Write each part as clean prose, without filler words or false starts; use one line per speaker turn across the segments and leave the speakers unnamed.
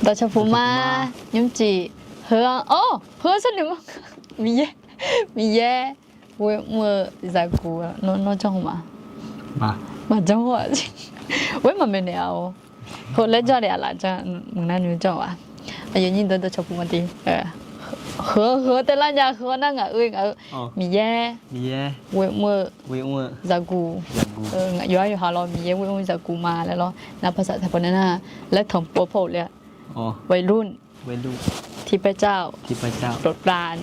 到吃福吗？你们几喝哦，喝是你们米耶，我在顾啊，那种嘛，嘛种话，我嘛没聊，后来叫俩啦，这闽南女种啊，哎呀，你都吃福嘛的，喝แต่ละอย่าง喝นั่งอ่ะมีแย่เว้ยเมื่อจากกูอยู่หาเรามีแย่เว้ยจากกูมาแล้วเนาะนับภาษาไทยพนันน่ะและถมปัวโผล่เลยวัยรุ่นที่พระเจ้าโปรดปราน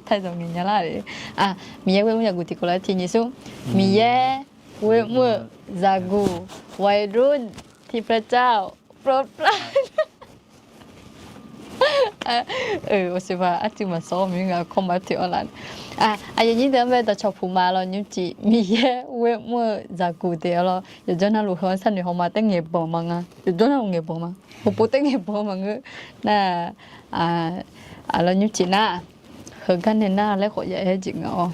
ไทยสำเนียงยาลาเลยอ่ะมีแย่เว้ยจากกูที่กูแล้วทีนี้สู้มีแย่เว้ยเมื่อจากกูวัยรุ่นที่พระเจ้าโปรดปราน我是吧，啊，就嘛所名啊，看嘛跳啦。你等下到潮铺嘛咯，你知米耶，我在古代咯，有阵那路河山里好嘛，等夜帮忙啊，有阵那有夜帮忙，我不等夜帮忙个，那咯你知那，河干的那来好也正哦，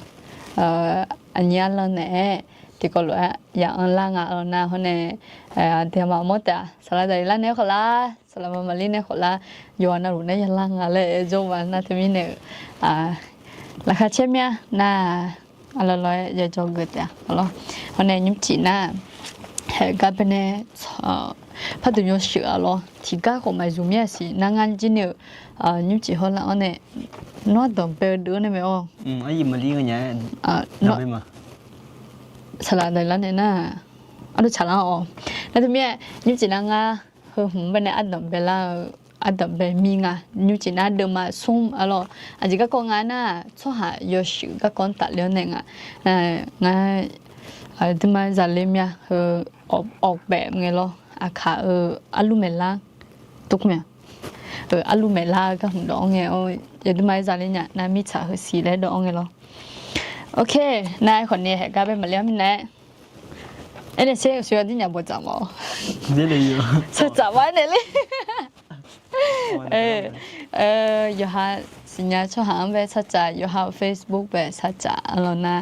อันนี้เราเนี่ยที่ก็รู้อย่างล่างเราหน้าเขาเนี่ยที่มาหมดอ่ะสลัดอะไรล่างเนี่ยเขาละสลัดมาลีเนี่ยเขาละย้อนน่ะรู้เนี่ยล่างอะไรโจวันน่ะที่มีเนี่ยราคาเช่นเนี้ยน่าอะไรลอยจะจงเกิดอ่ะแล้วเขาเนี่ยยุ่งจีน่ะก็เป็นเนี่ยพัฒนาเสือหรอที่ก็ของมาอยู่เมียสินางานจีเนี่ยยุ่งจีเขาละเนี่ยนอดต้องไปดูเนี่ยไหมอ๋อ
ไอ้ยิมมาลีกันเนี่ยนอดไปมา
ฉลาดเลยแล้วเนี่ยน่ะอันนี้ฉลาดอ๋อแล้วทีนี้ยุ่งจีน่างาผมเป็นเนี่ยอันดับเบลล่าอันดับเบมีงายุ่งจีน่าเดิมมาส่งอะไรอันนี้ก็กองงานน่ะช่วงหายชิก็กองตัดเลี้ยงเนี่ยงาที่มาจากเลี้ยงเนี่ยออกแบบไงล่ะอาคาอลูเมล่าตุกเนี่ยอลูเมล่าก็หุ่นดองไงอย่างที่มาจากเลี้ยงเนี่ยน่ามีฉากสีและดองไงล่ะโอเคนายคนนี้เหตุการณ์เป็นมาเลี้ยงมินแน่เนี่ยเชื่อเชื่อที่อย่าบ่จำอ๋อ
นี่เลยอยู่
จำไว้เนี่ยเลยอยู่หาสัญญาช่องหางแบบสัจจะอยู่หา Facebook แบบสัจจะแล้วนะ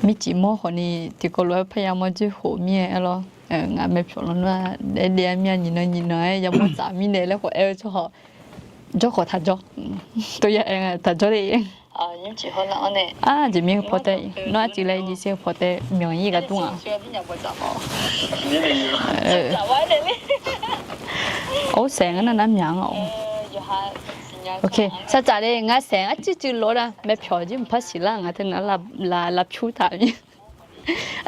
มีจีโม่คนนี้ที่ก็รู้พยายามจะหัวเมียแล้วงานไม่พอแล้วนะเดี๋ยวเมียnhìn nóiยังบ่จำมีเนี่ยแล้วก็cho họ thật cho tôi vậy thật cho đi nhưng chỉ hơn là này chỉ miếng phô tê nó chỉ lấy gì xíu phô tê miếng gì cả tung à ố sáng nó nắm nhang ổ ok sao trả đây ngã sáng chứ lỗ ra mấy phiếu chứ không xí là ngã thế nó là chú thảo nhỉ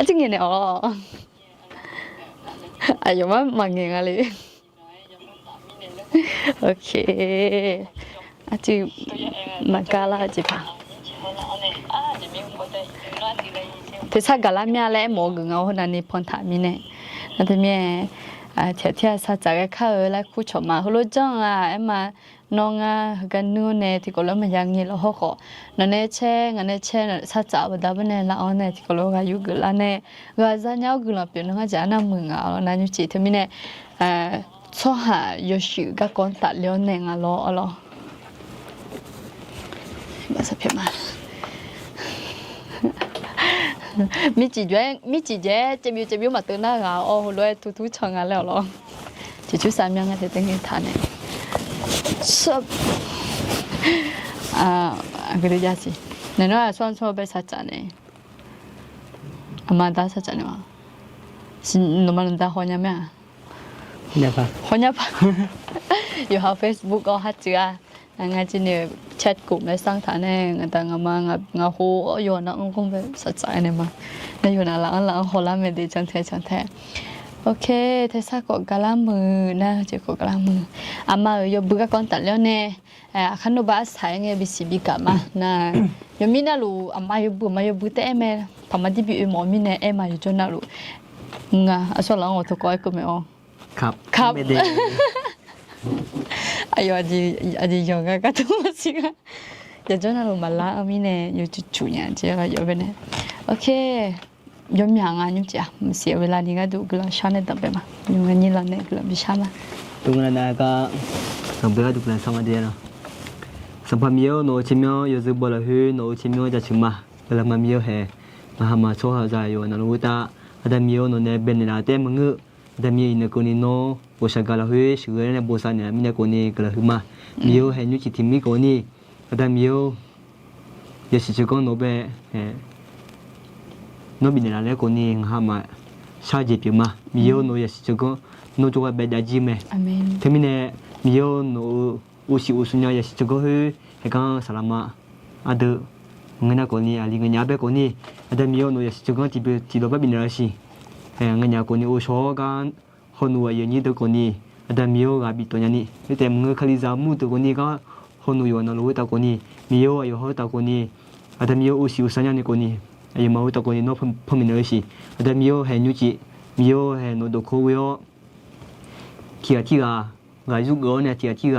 chứ nghe này giờ mà nghe ngã đi ok chị mà cá là chị phải thì sao cả là mẹ lại mua cái ngầu hơn anh phong thảm như này thì mẹ theo sao trả cái khơi lại khu chỗ mà lúc trước em mà nong cái nô này thì có lúc mà giang nhiều họ khó nó này che sao trả vào đó bên này là anh này thì có lúc cái yêu cái là này cái giá nhau cái là biển nó giá năm mười ngào là như chị thì mình này cho hà yêu sự các con tạ liêu này ngà lo bà sắp hết mà mi chỉ chế biểu mà từ na gà rồi thu cho ngà leo lo chỉ chú sao miếng thì tiếng thà này sắp cái gì vậy này nó là son bé sát này mà đã sát này mà xin nó mà đã hỏi nhau mẹ 혼잡아อยู่หา Facebook ก็ฮัดจ้างั้นจีเนี่ยแชทกลุ่มในสร้างฐานเองแต่งมางาหูอยู่นะคงเป็นสัจจะเนี่ยมั้งในอยู่นะหลังหัวละไม่ดีจังแท้โอเคเทซ่ากดกะลามือนะจะกดกะลามือมาอยู่บุกก้อนตัดแล้วเนี่ยขันโนบาสใช้เงี้ยบิสิบิกะมานะอยู่มีน่ารู้มาอยู่บุแต่เมื่อพอมาที่บิวหมอมีเนี่ยมาอยู่จนน่ารู้งาส่วนหลัง我都改过没哦ครับayo aji yoga ka tu masika ya jona lo mala amine yo chu nya je ga yo bene okay yo mya nga nyu ja msi wela ni ga du gla sha ne tabe ma nyu nga ni la ne gla bi sha ma
tu nga na ka sambe du plan sama dia no sampamio no chimyo yo zu bola hu no chimyo ja chima la mamio he ma ha ma so ha za yo na lu ta ada mio no ne ben la te mangu แต่มีในคนนี้โนโอชากาลาเฮชื่อในโบสถ์เนี่ยมีในคนนี้กระหึมามีโอเห็นยุจิทิมีคนนี้แต่มีโอยาสิจก็โนเบโนบินอะไรคนนี้หามาชาจิปิมามีโอโนยาสิจก็โนจัวเบดาจิเม
อาเมน
ที่มีเนี่ยมีโอโนอุชิอุสุญญายาสิจก็เฮให้กันสลามาอาเดเงินคนนี้อะไรเงินยาเบคนนี้แต่มีโอโนยาสิจก็ที่โดบบินอะไรสิเงินยาคนนี้อุชอกันคนนู้นอย่างนี้ตัวคนนี้แต่มีโอกาสบิดตัวนี้แต่เมื่อคดีจามุตัวคนนี้ก็คนนู้นอยู่นั่นรู้ตัวคนนี้มีโออยู่หัวตัวคนนี้แต่มีโออุชิอุสัญญาในคนนี้ยังมาหัวตัวคนนี้นอกพมินเลยสิแต่มีโอเห็นยุจิมีโอเห็นโนดโควิโอที่กายุกเนี่ยที่ก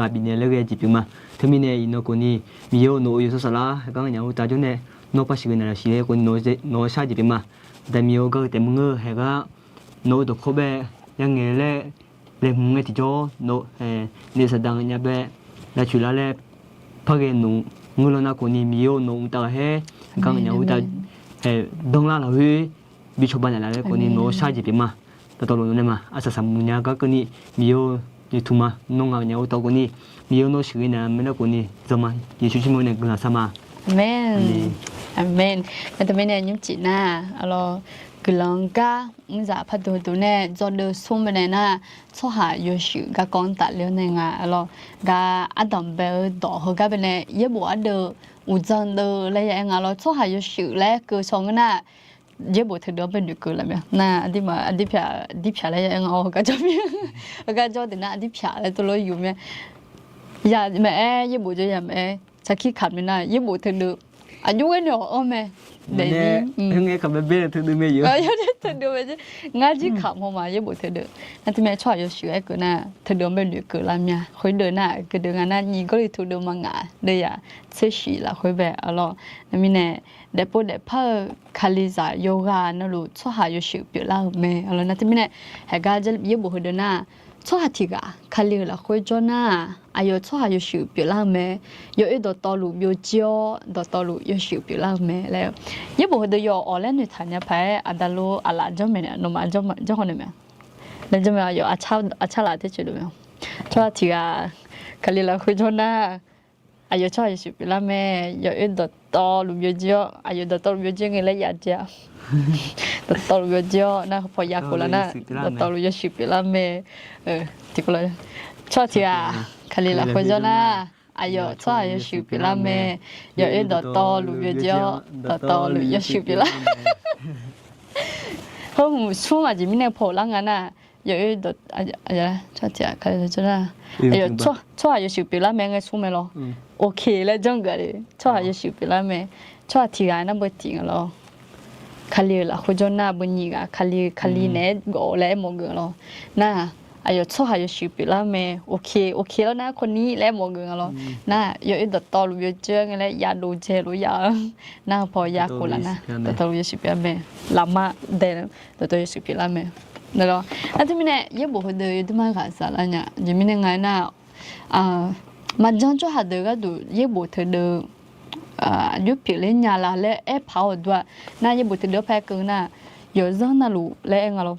าบินเนี่ยเลิกจิบมาที่มีเนี่ยนคนนี้มีโอโนอยู่สุสละก็งั้นอย่างหัวตาจุนเนี่ยนอกภาษีเงินอะไรสิคนโนชาจิบมาแต่มีโอก็แต่มึงเห็นก็โนดโคเบยังไงเลยมึงไงที่จ่อโนเนี่ยแสดงเนี่ยเบแล้วชุดละพักหนูงูลนาคนนี้มีโอโนอุตาเฮก็งั้นอย่างอุตาดงลาเราเฮบิชบันอะไรคนนี้โนชาจิบมาแต่ตอนนู้นเนี่ยมาอาศัยสมุนยาก็คนนี้มีโอยูทูมาน้องเอาเนี่ยอุตาคนนี้มีโอโนชื่อเนี่ยไม่ได้คนนี้จะมายิ่งชุดมันเนี่ยกุลาสมา
อาเมนอาเมนแต่ไม่เนี่ยยุ่งจีน่าalors que l'anga nous a pas de donner genre de somme na so ha yoshu ga contact le ne nga alors ga adam be do ho ga be ne ye bo de u zan de le ya nga lo so ha yoshu le ke song na ye bo the do be du ke la me na adi phya le ya nga ho ga jo me ga jo de na adi phya le to lo yu me ya me ye bo jo ya me sa ki khat me na ye bo the doอายุเนี่ยโอ้แม่เดี๋ยว
นี้ขับเบ้เธอดูไม่เยอะ
เธอดูไปจ้ะงานที่ขับมาเยอะบุเธอเดินนั่นที่แม่ชอบอยู่สวยกูน่ะเธอเดินไปดูกูละเนี่ยคุยเดินน่ะกูเดินงานนั้นยี่ก็เลยถูกเดินมางาเดียเสียชีละคุยแบบอะไรนั่นมีเนี่ยเดี๋ยวพอเดี๋ยวพอคาลิซาโยกานั่นรู้ชอบหาอยู่สวยเปล่าแม่อะไรนั่นที่มีเนี่ยเหตุการณ์จะเยอะบุเดินน่ะชอบที่กะคาลิละคุยจนน่ะอายุชอบหาอยู่สวยเปล่าแม่有一道道路有脚，道路有手表啦咩嘞？一部都要我嘞，你睇一排阿达路阿拉咗咩呢？侬买咗可能咩？你做咩要阿差拉啲出嚟咩？做下條啊，佢哋啦去咗啦，阿要做下手表啦咩？有一道路有腳，阿要道路有腳嘅咧日隻，道路有腳，那พอยากูละนะ道路有手表啦咩？ที่กูเลย做下條啊，佢哋啦去咗啦。哎呦，错也手表啦咩？有一道路越叫，道路也手表啦。好唔错嘛，前面那破浪啊呐，有一道哎呀，错只看到咗啦。哎呦，错也手表啦咩？个错咩咯？OK 啦，种个嘞，错也手表啦咩？错提眼那不停咯。คาลีละคุจน่าบุญยีกะคาลีเนี่ยโง่แล้วมองกัน咯น่าอายุช่วงอายุสิบปีแล้วแม่โอเคแล้วนะคนนี้แล้วมองกันแล้วน่าอยู่อีกต่อรู้เยอะเจ้าไงแล้วยาดูเจรู้ยาน่าพอยากูละนะต่อรู้สิบปีแม่ลำมาเดินต่อสิบปีแล้วแม่นั่นแหละแล้วที่มีเนี่ยยังบอกเดี๋ยวที่มาขายสารเนี่ยยังมีเนี่ยไงน่ะมันจังจะหาเดี๋ยวก็ดูยังบอกเธอเดี๋ยวยุบผิวเล่นยาละแล้วเผาด้วยน่ายังบอกเธอเดี๋ยวแพ้กันน่ะอยู่จังน่ะรู้แล้วเองอะไร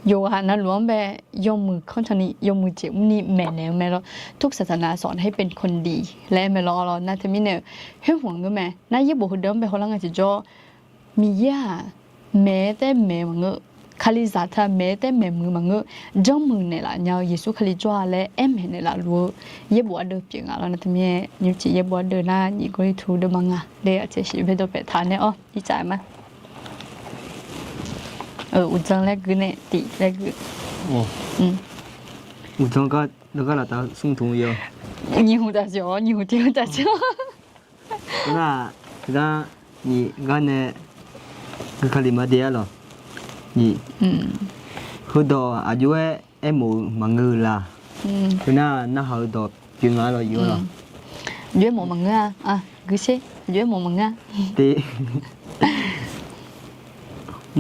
โยฮานะหลวงแบบยมมือข้างชนี้ยมมือเจ็บนี่แม่เนี่ยแม่เราทุกศาสนาสอนให้เป็นคนดีและแม่เราน่าจะมีเนี่ยเฮ้ยห่วงก็แม่น่ายิ่งบอกเดิมไปเขาลังจะจ่อมีย่าแม่แต่แม่มังเงคาลิซาท่าแม่แต่แม่มือมังเงจ้องมือเนี่ยละเงาเยซูคาลิจ่อและเอ็มเนี่ยละรัวยิ่งบอกเดิมเพียงอะไรน่าจะมีนิ้วจียิ่งบอกเดินหน้ายิ่งก็เลยทูเดิมมังอ่ะเดี๋ยวจะชีวิตตัวเป็ดทานเนี่ยอ๋อดีใจมั้ยอุจังเล็กกูเนี่ยตีเล็กกู
อุจังก็แล้วก็เราต้องส่งถุงเยอะ
你หูตาจ๋อ你หูเที่ยวตาจ๋อ
那你刚才个卡里马迪了你好多อายุเอ็มมังเงล่ะคือน่า好多变啊了有了
约冇มังเง啊กูใช่约冇มังเง
对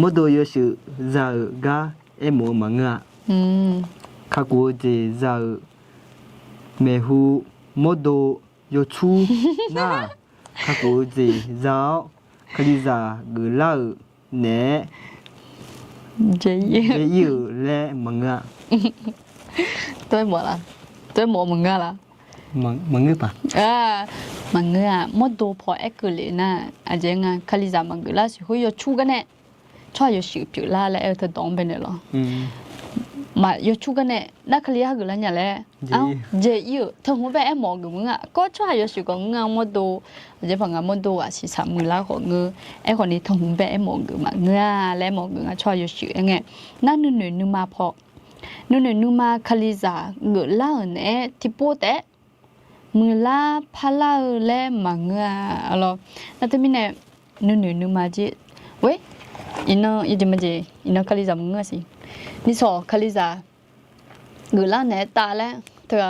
มดอยู่ชื่อซาเกาเอโมมังอ่ะข้ากูจะซาเมหูมดอยู่ชูน่ะข้ากูจะซาคลิซากุลาเน
เจี๋ย
เยอะและมังงะ
tôi bỏ là tôi bỏ mừng nga là
มังงะปะ
mừng nga một đồ phò ếch cứ lệ na à chị nga khali za mừng là sự hối chu cái này cho yo sự biểu la là ở đông bên này lo mà yo chu cái này đã khali ha cái là nhà lẽ dễ yêu thằng hôm bé em mò cái mừng có cho yo sự có nga một đồ chị bằng nga một đồ à chỉ sắm mừng là của ngư em còn đi thằng hôm bé em mò cái mà nga lẽ mò cái cho yo sự nghe na nụ mà phò nụ mà khali za ngựa la ở nè thì bố téมือลาพาลาเลมังอ่ะalors là tôi mình nụ mà chị喂nó ý gì mà chị nó khali za mừng gì đi so khali za người la nè ta lẽ tôi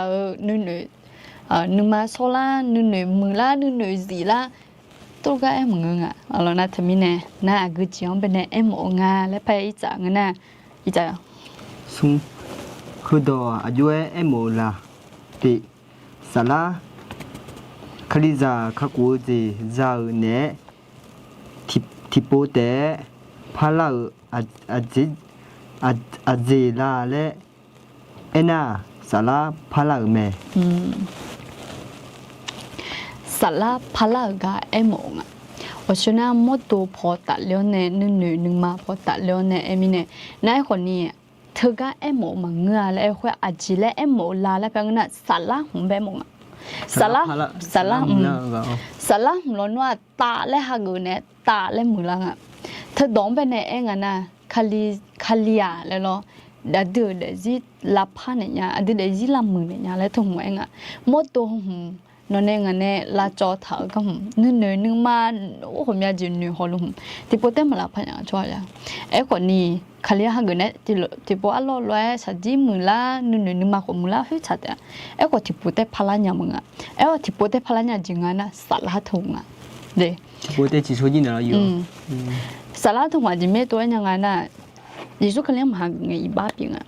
nụ mà so la nụ mừng la nụ gì la tôi cái em mừng à alors là tôi mình na cứ chỉ ông bên này em mong nga lẽ phải ít chẳng nè ít chẳng
sungคือดออายุเอโมลาติสาลาคลิซาคากูเจซาเนทิโปเตพาลาอาเจลาเลเอนาสาลาพาลาเม
สาลาพาลากาเอโมงอ่ะ我说那么多跑大了呢，女嘛跑大了呢，哎咪呢，那คนนี้เธอก็เอ็มโมมังเงาแล้วค่อยอาจีแล้วเอ็มโมลาแล้วเป็นน่ะสาระหุ่นแบบมงสาระสาระหุ่นร้อนว่าตาและหางเนี่ยตาและมือละอ่ะเธอดองไปในเองอ่ะนะคาลียาแล้วเนาะดัดเดือดจีลับผ่านเนี่ยดัดเดือดจีลับมือเนี่ยแล้วทุ่งเองอ่ะหมดตัวหุ่นนอนเองเนี่ยลาจอถาก็หุ่นนึงมาโอ้ผมอยากจะนึกหัวลุ่มที่พอเต็มมาลับผ่านช่วยแล้วไอ้คนนี้คาลีหางเนี่ยที่พออัลลอฮ์ร้อยสัจจิมือละนึงมาคนมือละเฮ้ยชัดอ่ะไอ้คนที่พอเต็มพลังเนี่ยมึงอ่ะไอ้คนที่พอเต็มพลังเนี่ยจริงอ่ะนะสาระทุ่งอ่ะเด้
พอเต็มจิตวิญญาณอยู่
สาระทุ่งว่าจะไม่ตัวยังไงนะยิสุคาลีมาหางเนี่ยอีบ้าปิงอ่ะ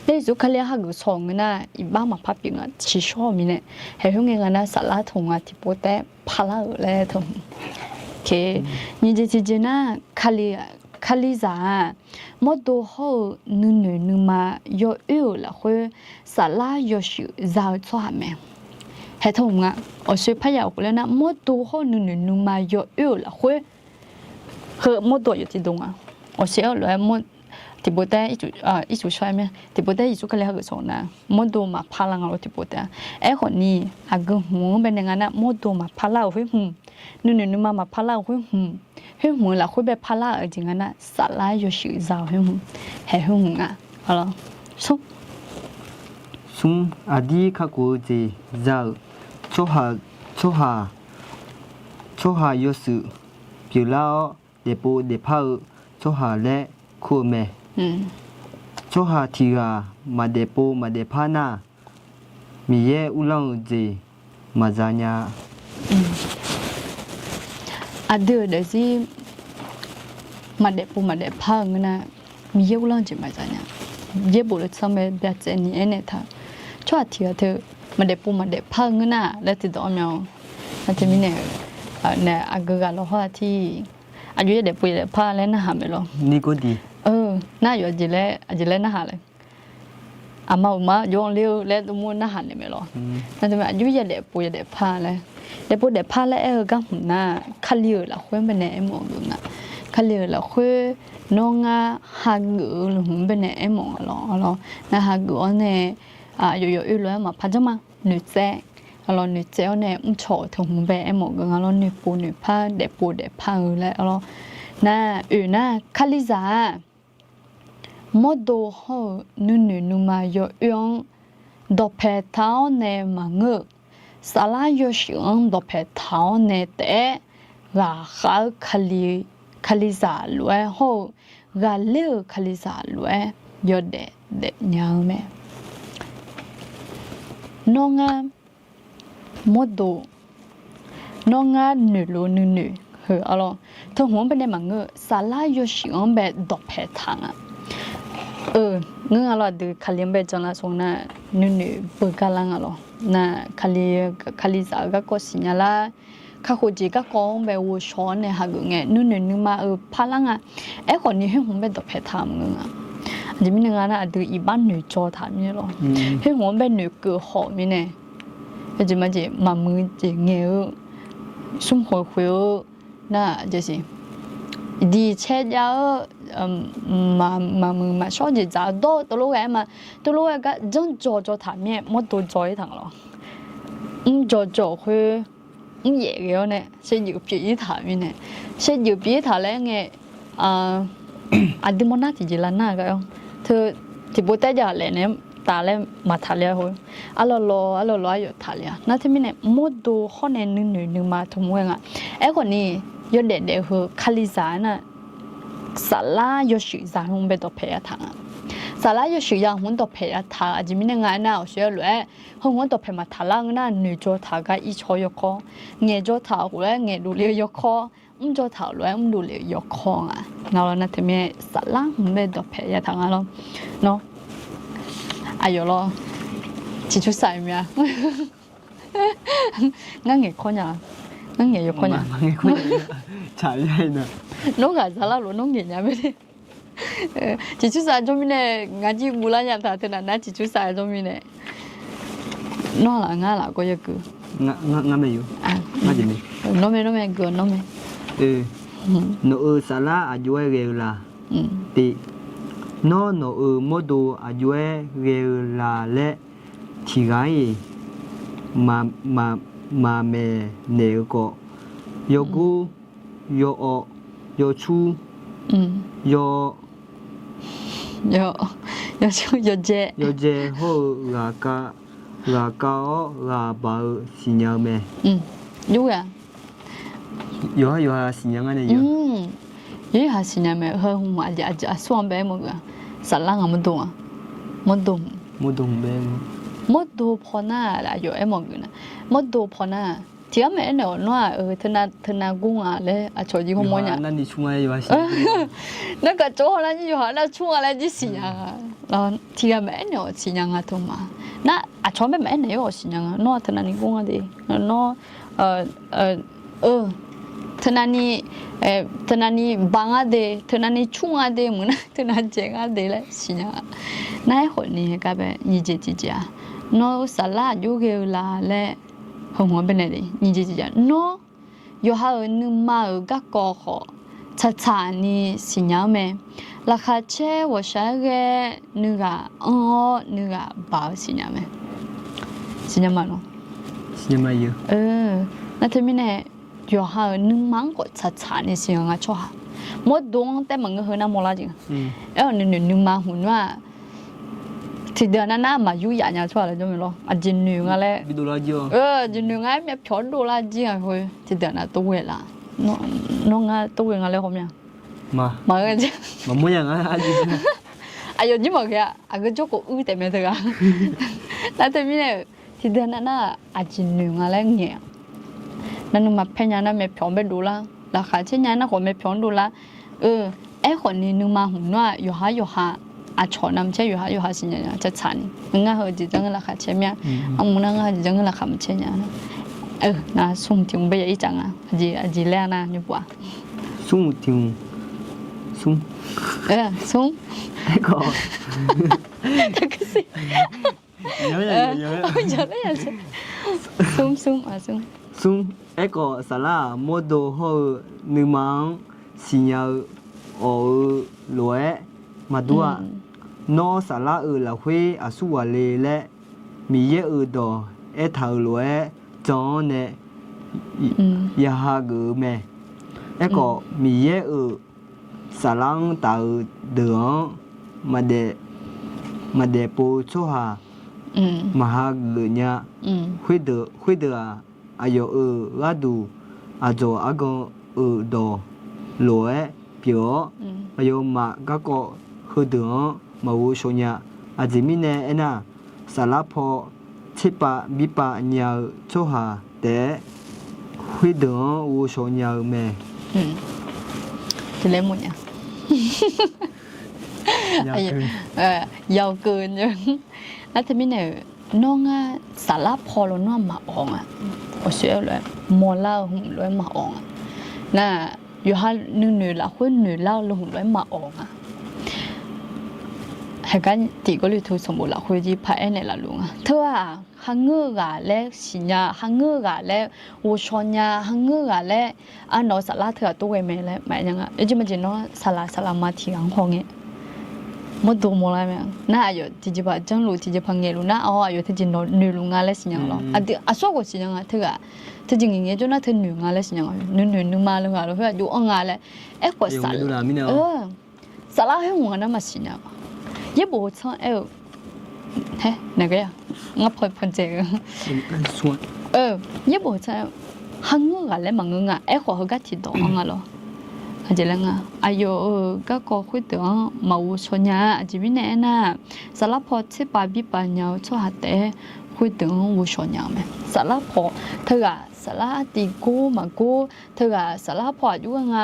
แต่ยิสุคาลีหางสองนะอีบ้ามาพับปิงอ่ะชิชอมีเนี่ยเฮ้ยยังไงนะสาระทุ่งอ่ะที่พอเต็มพลังเลยทุ่งโอเคนี่จะจริงๆนะคาลีซาหมดตัวเขานึงมาโยแล้วคือสาระโยชิซาชัวแม่เฮ้ยทุ่งอ่ะ我说พยากูแล้วนะหมดตัวเขานึงมาโยแล้วคือหมดตัวอยู่ที่ตรงอ่ะ我说了หมดที่บได้อีจุช่วยไหมที่บได้อีจุก็เลยหาเกิดสองนะหมดตัวมาพลังเราที่บได้ไอ้คนนี้หากหัวเป็นอย่างนั้นนะหมดตัวมาพลังเฮ้ยนึงมาพลังเฮ้ยเฮ้ยหัวละคุยแบบพลังจริงๆนะสาระอยู่ชื่อเจ้าเฮ้ยเฮ้ยหัวอ่ะเอาล่ะ
ซุงอดีข้ากูเจเจ้าโชหายสุปิลาเดปูเดพาโชหาและคูเมโชหาทีกามาเดปูมาเดพานามีเยอุลังเจมาจาญา
อะเดือดสิมาเดปูมาเดพาเงินนะมีเยอุลังเจมาจาญาเยบุรุษสมัยแบบเจนี่เอเนท่าชอบทีเธอมาเดปูมาเดพาเงินนะแล้วติดต่อเมียวมันจะมีเนี่ยอากาศเราว่าที่อายุเด็กปุ๋ยเด็กผ้าแล้วน่าหาไม่หรอ
นี่ก็ดี
น่าอยู่จีเล่น่าหาเลยอามาโยงเลี้ยวแล้วตัวมูน่าหาเลยไม่หรอนั่นจะเป็นอายุเด็กปุ๋ยเด็กผ้าเลยเด็กปุ๋ยเด็กผ้าแล้วก็หุ่นหน้าขัดเลี้ยวละคุยเป็นเนี่ยมองดูนะขัดเลี้ยวละคุยน้องหากือหรือหุ่นเป็นเนี่ยมองหรอน่าหากือเนี่ยอยู่แล้วมาพัฒนาหนุ่มแจ๊เราหนุ่มเจ้าเนี่ยชอบถึงแบบหมดกันเราหนุ่มปูหนุ่มผ้าเด็กปูเด็กผ้าเลยเราน่าน่าคาลิซาหมดดูเขานุ่มมาโยงดอกเพท้าเนี่ยมังเงสาลายโยชิงดอกเพท้าเนี่ยแต่ราคาคาลิซาล้วนเขากาเลือคาลิซาล้วนโยเด็กยังไหมน้องหมดดูน้องนึเฮ้ออะไรถ้าหัวเป็นในมังเงสาลายโยชิงแบบดอกเพทางอ่ะเงอะไรดูคาลิมแบบจังละส่งน่ะนึเปิดกาลังอะไรน่ะคาลิซาก็สิญญาละ ข้าคุจีก็ก้องแบบวัวช้อนเนี่ยหากเงี้ยนู่นนี่มาพลังอ่ะไอ้คนนี้ให้ผมเป็นตัวเพทามเงี้ยจะมีหนึ่งอันนะดูอีบ้านหนูจอถามนี่หรอให้ผมเป็นหนูเกือหอมเนี่ยจะมาจะมามือจะเงี้ยสุ่มหัวคุยน่ะจะสิดีเช่ยามามือมาชอบจะจ่าโตตัวลูกตัวลูกก็จังจอถามเนี่ยไม่ตัวจอยทั้งหรอจอคุยเย่เงี้ยเนี่ยใช้อยู่ปีถามเนี่ยใช้อยู่ปีถามแล้วไงดีมันน่าจะละน่าก็เธอที่พูดแต่จะเลยเนี่ยตาเลยมาทะเลหัวอัลโลอยู่ทะเลนั่นที่มีเนี่ยมดดูข้อในหนึ่งมาทุ่มเวงอ่ะไอ้คนนี้ยอดเด็ดคือคาลิซาน่ะสาลายอชิซาหุ่นเป็นตัวเพย์ทางสาลายอชิยาหุ่นตัวเพย์ทางจะมีเนี่ยงานน่ะเชื่อเลยหุ่นตัวเพย์มาทะลังน่ะหนูโจทาก็อีชอยคอเงี้ยโจทาหัวเงี้ยดูเลี้ยคอโจทาเลยดูเลี้ยคออ่ะเรานั่นที่มีสาลาหุ่นเป็นตัวเพย์ทางอ่ะเนาะอายุ咯，接觸晒咩啊？啱嘅可能，啱嘅有可能。
啱嘅可能，查一下呢。
弄個啥啦？弄嘢呀？咩咧？接觸晒做咩咧？啱啲無啦啦他哋那接觸晒做咩咧？弄啦，啱啦，嗰一個。
啱沒有？啊，啱就沒。
弄咩個弄咩？no
sala ajue gela. Ti no modo ajue gela le tigai ma me ne ko yogu yo o yo chu yo je ho ga ka o ga ba sinya me
юу яа
yo ha sinya ngane yo
ye ha sinya me ho hu a suan be mo ga salang am do mo do
be
mo do phona la yo e mo ga mo do phona thì á mẹ nó thân na gung à lẽ à chỗ gì không mua nhá
นั่นนี่ช่วยว่าสิ
nó cả chỗ là như họ là chung là gì xí à nó thì á mẹ nó xí nhang à thôi mà na à chỗ mẹ mẹ nó xí nhang nó thân na ni gung à đi nó thân na ni bang à đi thân na ni chung à đi mà thân na chén à đi là xí nhang nãy hồi này các bạn như gì à nó salad yoga là lẽ không bên này đi như vậy nó yo ha nương ma ở các cô họ cha ni xin nhau mẹ là khai chế và sáng cái nữ bảo xin nhau mà nó
xin nhau mà yêu
那他们呢yo ha nương mang của cha ni xin nhau cho ha mỗi đôngแต่มันก็เฮนะโมลาจริงnương maหุ่นว่าthì đợtนั้นmà vui vẻ nhà cho là cho mình lo à chín nương à lẽ
đi đô la chưa
chín nương ấy mẹ chọn đô la gì à thôi thì đợt nào tôi là nó nghe tôi nghe lẽ không nha
mà
cái chứ
mà muốn nhà nghe gì
à giờ chứ mà kìa cái chỗ của ư tại mẹ thôi à là tại vì này thì đợtนั้นà chín nương à lẽ nhẹ nên mà phải nhà nó mẹ chọn bên đô la là khá chứ nhà nó của mẹ chọn đô la ấy còn ni nương mà hùng nó yo ha à chọn nằm chơiอยู่หาสิ่งอย่างจะฉันมึงง่ายเหรอจีจังเลยค่ะเชี่ยมั้ยมึงนั่งง่ายจีจังเลยค่ะมันเชี่ยเนี่ยนะสุ่มทิ้งไปยังอีจังอ่ะจีแรกนะนี่ปัว
สุ่มทิ้งสุ่ม
สุ่ม
ไอ้ก็
ก็สิ
เยอะ
อย่าง
สุ่มไอ้ก็สาระโมโดโฮนึกมังสิ่งอย่างรวยมาดูนอสาระละเวอาสุวาเลและมีเยอะดอเท่าลวยจอนเนี่ยยาฮาเกอแม่ก็มีเยอะสารังตาเดืองมาเดปูชัวมาฮาเกเนี่ยคุยเดืออายุราดูอาโจอากงดอลวยเปียวอายุมาก็คือเดือมาวูชเนียอาจจะมีเนี่ยนะสารพัดชิปะบิปะเนี่ยชัวหาแต่คุยเดือวูชเนียแม่
จะเล่นหมดเนี่ยยาวเกินยังแล้วทำไมเนี่ย น้องอ่ะสารพอแล้วน้องมาอ่องอ่ะโอ้เสียเลยมอล่าหุ่นเลยมาอ่องอ่ะน่ะอยู่ฮันหนึ่งละหุ่นหนึ่งเล่าแล้วหุ่นเลยมาอ่องอ่ะให้กันตีก็เลยทุสมบูรณ์ละหุ่นที่พายในละลุงอ่ะเธออ่ะฮังเงอร์กะและสิญญาฮังเงอร์กะและวูชอนยาฮังเงอร์กะและอันน้องสารเธอตัวเองไม่เลยหมายยังอ่ะยังไม่จริงน้องสารมาที่อังห้องเงี้ยมดดูมอะไรมั้ยน่าอยู่ที่จะจังรู้ที่จะพังเงลูน่าอ๋ออยู่ที่จะนอนหลุงอะไรสิยังหรออ่ะส่วนก็สิยังอ่ะเธออ่ะที่จริงอย่างเงี้ยจนน่าเธอหนึ่งอะไรสิยังหนึ่งมาเลยอ่ะแล้วเพื่ออยู่อ่างอะไรก็สารสารให้หัวนั่นมาสิยัง也不唱嘿哪个呀我碰这个也不唱ฮังเงออะไรมังเงอะขอเขาก็ติดต่ออ่ะหรออาจจะแล้วไงอายุก็คุยถึงมาวุชนยาอาจจะวินัยน่ะสารพอที่ปาบิปัญญาชอบหัดแต่คุยถึงวุชนยาไหมสารพอเธอสารตีกูมากูเธอสารพออยู่ไง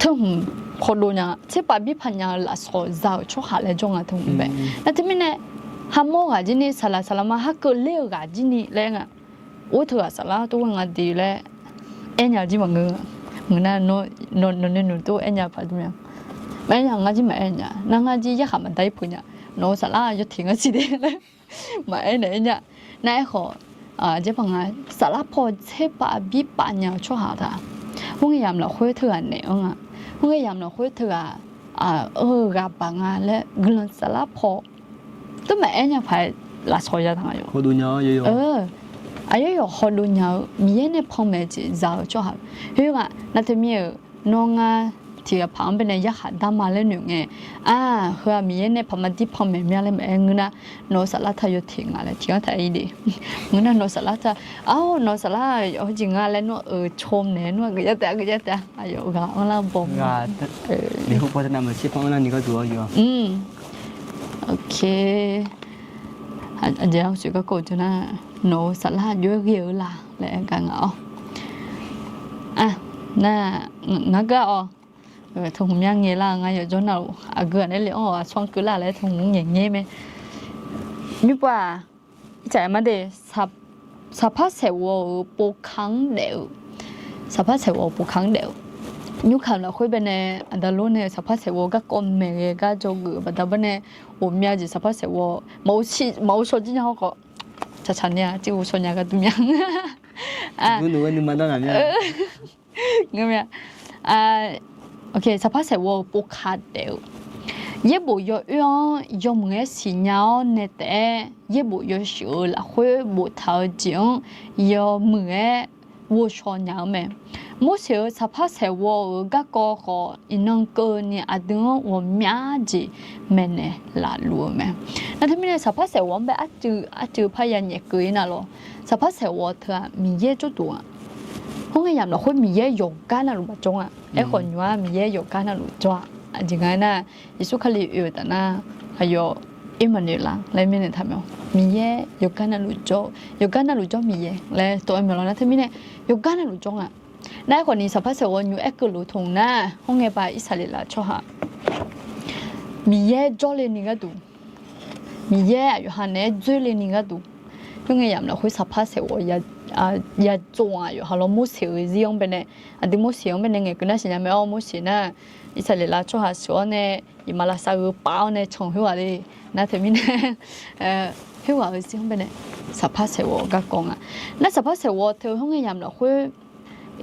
ถึงคนดูเนี่ยที่ปาบิปัญญาละสอจะชอบหัดเลยจงอ่ะถึงแบบแล้วที่ไม่เนี่ยฮัมโมกะจีนี่สารมาฮักเกอร์เลี้ยกะจีนี่เลยไงโอ้เธอสารตัวงานดีเลยยาจีมังเงอน่ะโนตัวยาพัดมั้ยไม่ยังงาจีไม่ยานางาจียะหามันได้ปุ่นเนี่ยโนสารอยู่ทิ้งก็สิเด้เลยไม่เนี่ยนายขอเจ้าพังงาสารพอเทปาบิปัญญาชั่วหาตาพวกยามเราคุยเถื่อนเนี่ยพวกยามเราคุยเถื่อกับปังงาและกลันสารพอตัวแม่เนี่ยพายลาซอยทางอยู่
เขาดูเนาะเยอะ
อายุ有好多年，米呢旁边就早就好，因为那他们น้องที่旁边呢也喊他妈了女的，和米呢旁边地旁边面了没人呢，น้องสลัด他又停了，停他一点，我那น้องสลัด他，น้องสลัด有几个了，น้องชมเนี่ยน้องก็จะแต่อายุก็我那บ่
你后婆他那么去帮那你个主要有
OK อันเดียวสุดก็โกรธนะโนสลัดเยอะๆล่ะแล้วกันอ๋อน่างั้นก็ถุงยังเงี้ยล่ะงั้นอยู่จนเราเกิดได้เลยช่วงคือล่ะแล้วถุงอย่างเงี้ยไหมมีป่ะใจมาเดสภาพเสวปูขังเดียวสภาพเสวปูขังเดียวยุคเราคุยเป็นอันดาลุนเนี่ยสภาพเสวก็กลมเมย์ก็จงบัดดับเนี่ย我们家就สภาพเสว冇说今天ก็จะฉันเนี่ยจิวชนยาก็ตุ้มยัง
หนูมาตอนไหนเนี่ย
เงี้ยโอเคสภาพเสวปูขาดเดียว也不有么个สิญญาณแต่也不有说了会不头前有么个我说娘们某些สภาพเสวก็อินงเกินเนี่ยอาดึง我名字แม่เนี่ยลาลัวแม่นั่นทำไมเนี่ยสภาพเสวแบบอาจือพยานเนี่ยเกินน่ะหรอสภาพเสวเธอมีเยอะจุดตัวห้องยามเราคุยมีเยอะโยกกันน่ะรู้ป่ะจงคนว่ามีเยอะโยกกันน่ะรู้จ้ะจริงๆนะยิสุขลีอยู่แต่นะ还有อิมันนี่ล่ะแล้วมีเนี่ยทำยังมีเยอะโยกกันน่ะรู้จ้ะโยกกันน่ะรู้จ้ะมีเยอะแล้วตัวเอ็มเรานะทำไมเนี่ยโยกกันน่ะรู้จ้ะนายคนนี้สภาพเสวอยู่ก็รู้ทงนะห้องเงยไปอิสราเอลชอบหามีเยอะจ่อเลยนี่ก็ดูมีเยอะอยู่หันเนี่ยจ่อเลยนี่ก็ดูห้องเงยยามเราคุยสภาพเสวอย่าจ้วอยู่ฮัลโหลมุสลิมยังเป็นเนี่ยอันที่มุสลิมเป็นยังไงก็น่าเสียไม่เอามุสลิมนะอิสราเอลชอบหาส่วนเนี่ยอิมาลาซาอุป้าเนี่ยชงหัวเลยนะถึงมีเนี่ยหัวสิยังเป็นเนี่ยสภาพเสวก็กงนั่นสภาพเสวเธอห้องเงยยามเราคุย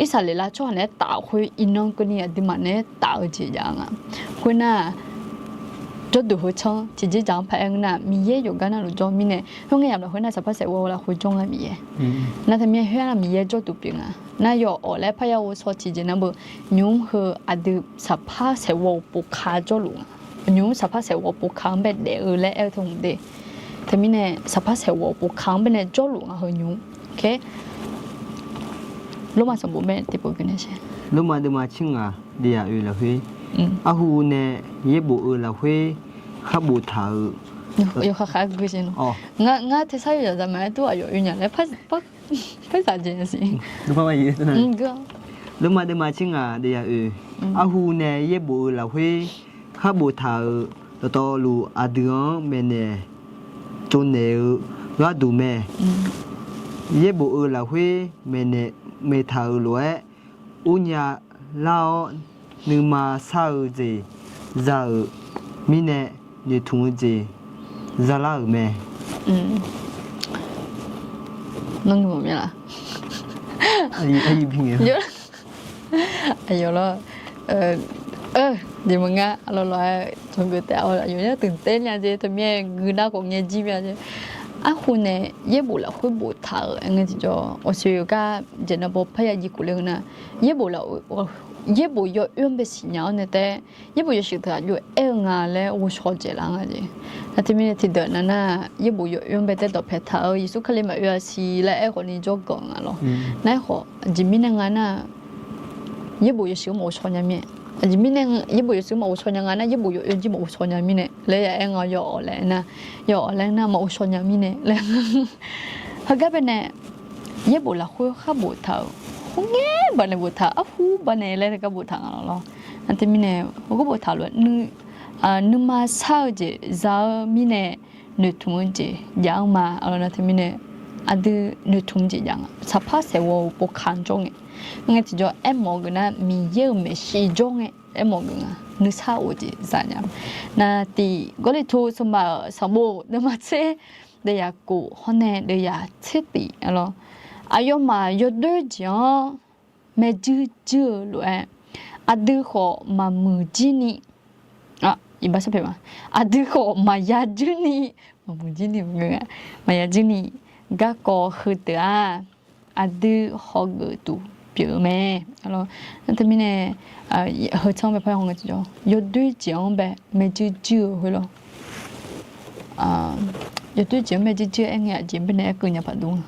อิสราเอลชอบเนี่ยต่างคุยอินนองคนนี้ดิมันเนี่ยต่างจีจังคุยน่ะจุดดูหัวช่องจีจังพายงน่ะมีเยอะอยู่กันน่ะรู้จักมีเนี่ยห้องเงียบเราคุยน่ะสภาพเสวเราคุยจงอ่ะมีเยอะน่ะทำไมเฮ้ยน่ะมีเยอะจุดดูเปียงน่ะอยู่อ๋อแล้วพายาวสอจีจีน่ะบ่ยุ่งเหออดีสภาพเสวปุกขาจุลุงยุ่งสภาพเสวปุกขังแบบเดอและทงเดทำไมเนี่ยสภาพเสวปุกขังแบบเนี่ยจุลุงเหรอยุ่งโอเคลูกมาสมบูรณ์แบบที่พูดกันใช่
ลูกมาดูมาชิงเดียอยู่แล้วเฮ้ยหูเนี่ยเย็บบุแล้วเฮ้ยขับบุเท้า
有ข้าก็ใช่เนาะงั้นที่ใช้อยู่จะไม่ตัวอยู่อย่างไรภาษาจีนสิ
ลูกมาอยู่ตรงนั้น
ก็
ลูกมาดูมาชิงเดียหูเนี่ยเย็บบุแล้วเฮ้ยขับบุเท้าแล้วต่อลูอาเดือนเมเนี่ยจนเนี่ย ว่าดูแม่เย่บ่ละเฮแม่เนเมทาลวยอุญญาลาวนึมาซาเจซามิเนเนทุงเจซาลาแม่
นั่งอยู่มั้ยล่ะ
ไอ้พิง
เยอะอายุแล้วဒီမငါအလောလောဂျုံကတဲ့အော်အယူရတင်တဲ့ညာကျတဲ့မြေဂူနာကိုငယ်ကြည့်ပြတယ်အခုနဲ့ရေဘူလာခွေဘူထားငါကြည့်အစီယကဂျနဘောဖယာကြီးကိုလည်းနာရေဘူလာရေဘူရအွန်ဘစီညာနဲ့ရေဘူရရှိတဲ့ယူအဲငါလဲဝချောကြလာငါကြီးအတမင်းတဲ့တဲ့နာရေဘူရအွန်ဘတဲ့တော့ဖက်ထားယေစုခလေးမရစီလဲအခုနေကြောကောင်ငါလောနိုင်ခေါ်ဂျမင်းငါနာရေဘူရရှိမောချောညာမြေအဂျမင်းနဲ့ရေဘူရစုမအုံချောညာငါနာရေဘူရအဂျမအုံချောညာမင်းနဲ့လဲရငါရော်လဲနာရော်လဲနာမအုံချောညာမင်းနဲ့လဲဟာကပဲနဲ့ရေဘူလာခွေခဘူထားခုငဲဘာနေဘူထားအခုဘာနေလဲကဘူထားငါလောအတမင်းနဲ့ဟိုကဘူထားလို့နုမဆောက်ကြဇာမင်းနဲ့နုထုံကြရောင်းမှာအလောနတမင်းနဲ့အဒနုထုံကြရောင်းစဖာဆေဝပခန်ကြုံငါကြအမောကနာမီယေမရှိကြုံအမောကနာနုစာအိုဒီဇာညာနာတီဂိုလီထိုစမဆမိုနမချေဒေယာကိုဟနဲဒေယာချစ်တီအလောအယောမာယဒွဂျောမေဂျူဂျူလွဲအဒူခေါ်မမူဂျီနီဒီဘာစပေမအဒူခေါ်မယာဂျူနီမမူဂျီနီငါမယာဂျူနီဂါကောခဒာအဒူခေါ်ဂတူ表妹，alors，那边呢，合唱呗，拍红个叫，有对奖呗，没就会咯，有对奖没就哎呀，奖本来个人不懂，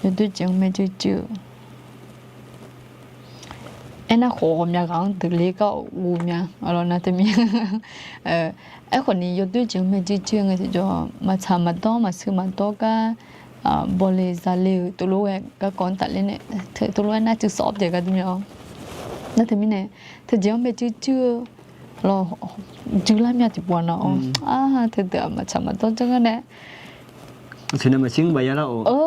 有对奖没就，哎那好面讲得那个乌面，alors那边，哎可能有对奖没就个叫，嘛差嘛多嘛少嘛多个。บริษัทเลี้ยตัวรู้ก็ก่อนตัดเลยเนี่ยเธอตัวรู้น่าจะสอบเด็กกันมั้ยอ๋อนั่นถึงนี่เนี่ยเธอจะไม่จื้อรอจื้อแล้วมีอะไรบ้างเนาะเธอเดี๋ยวมาทำมาต้นจังกันเนี่ย
ฉันมาชิงใบยาละโอ้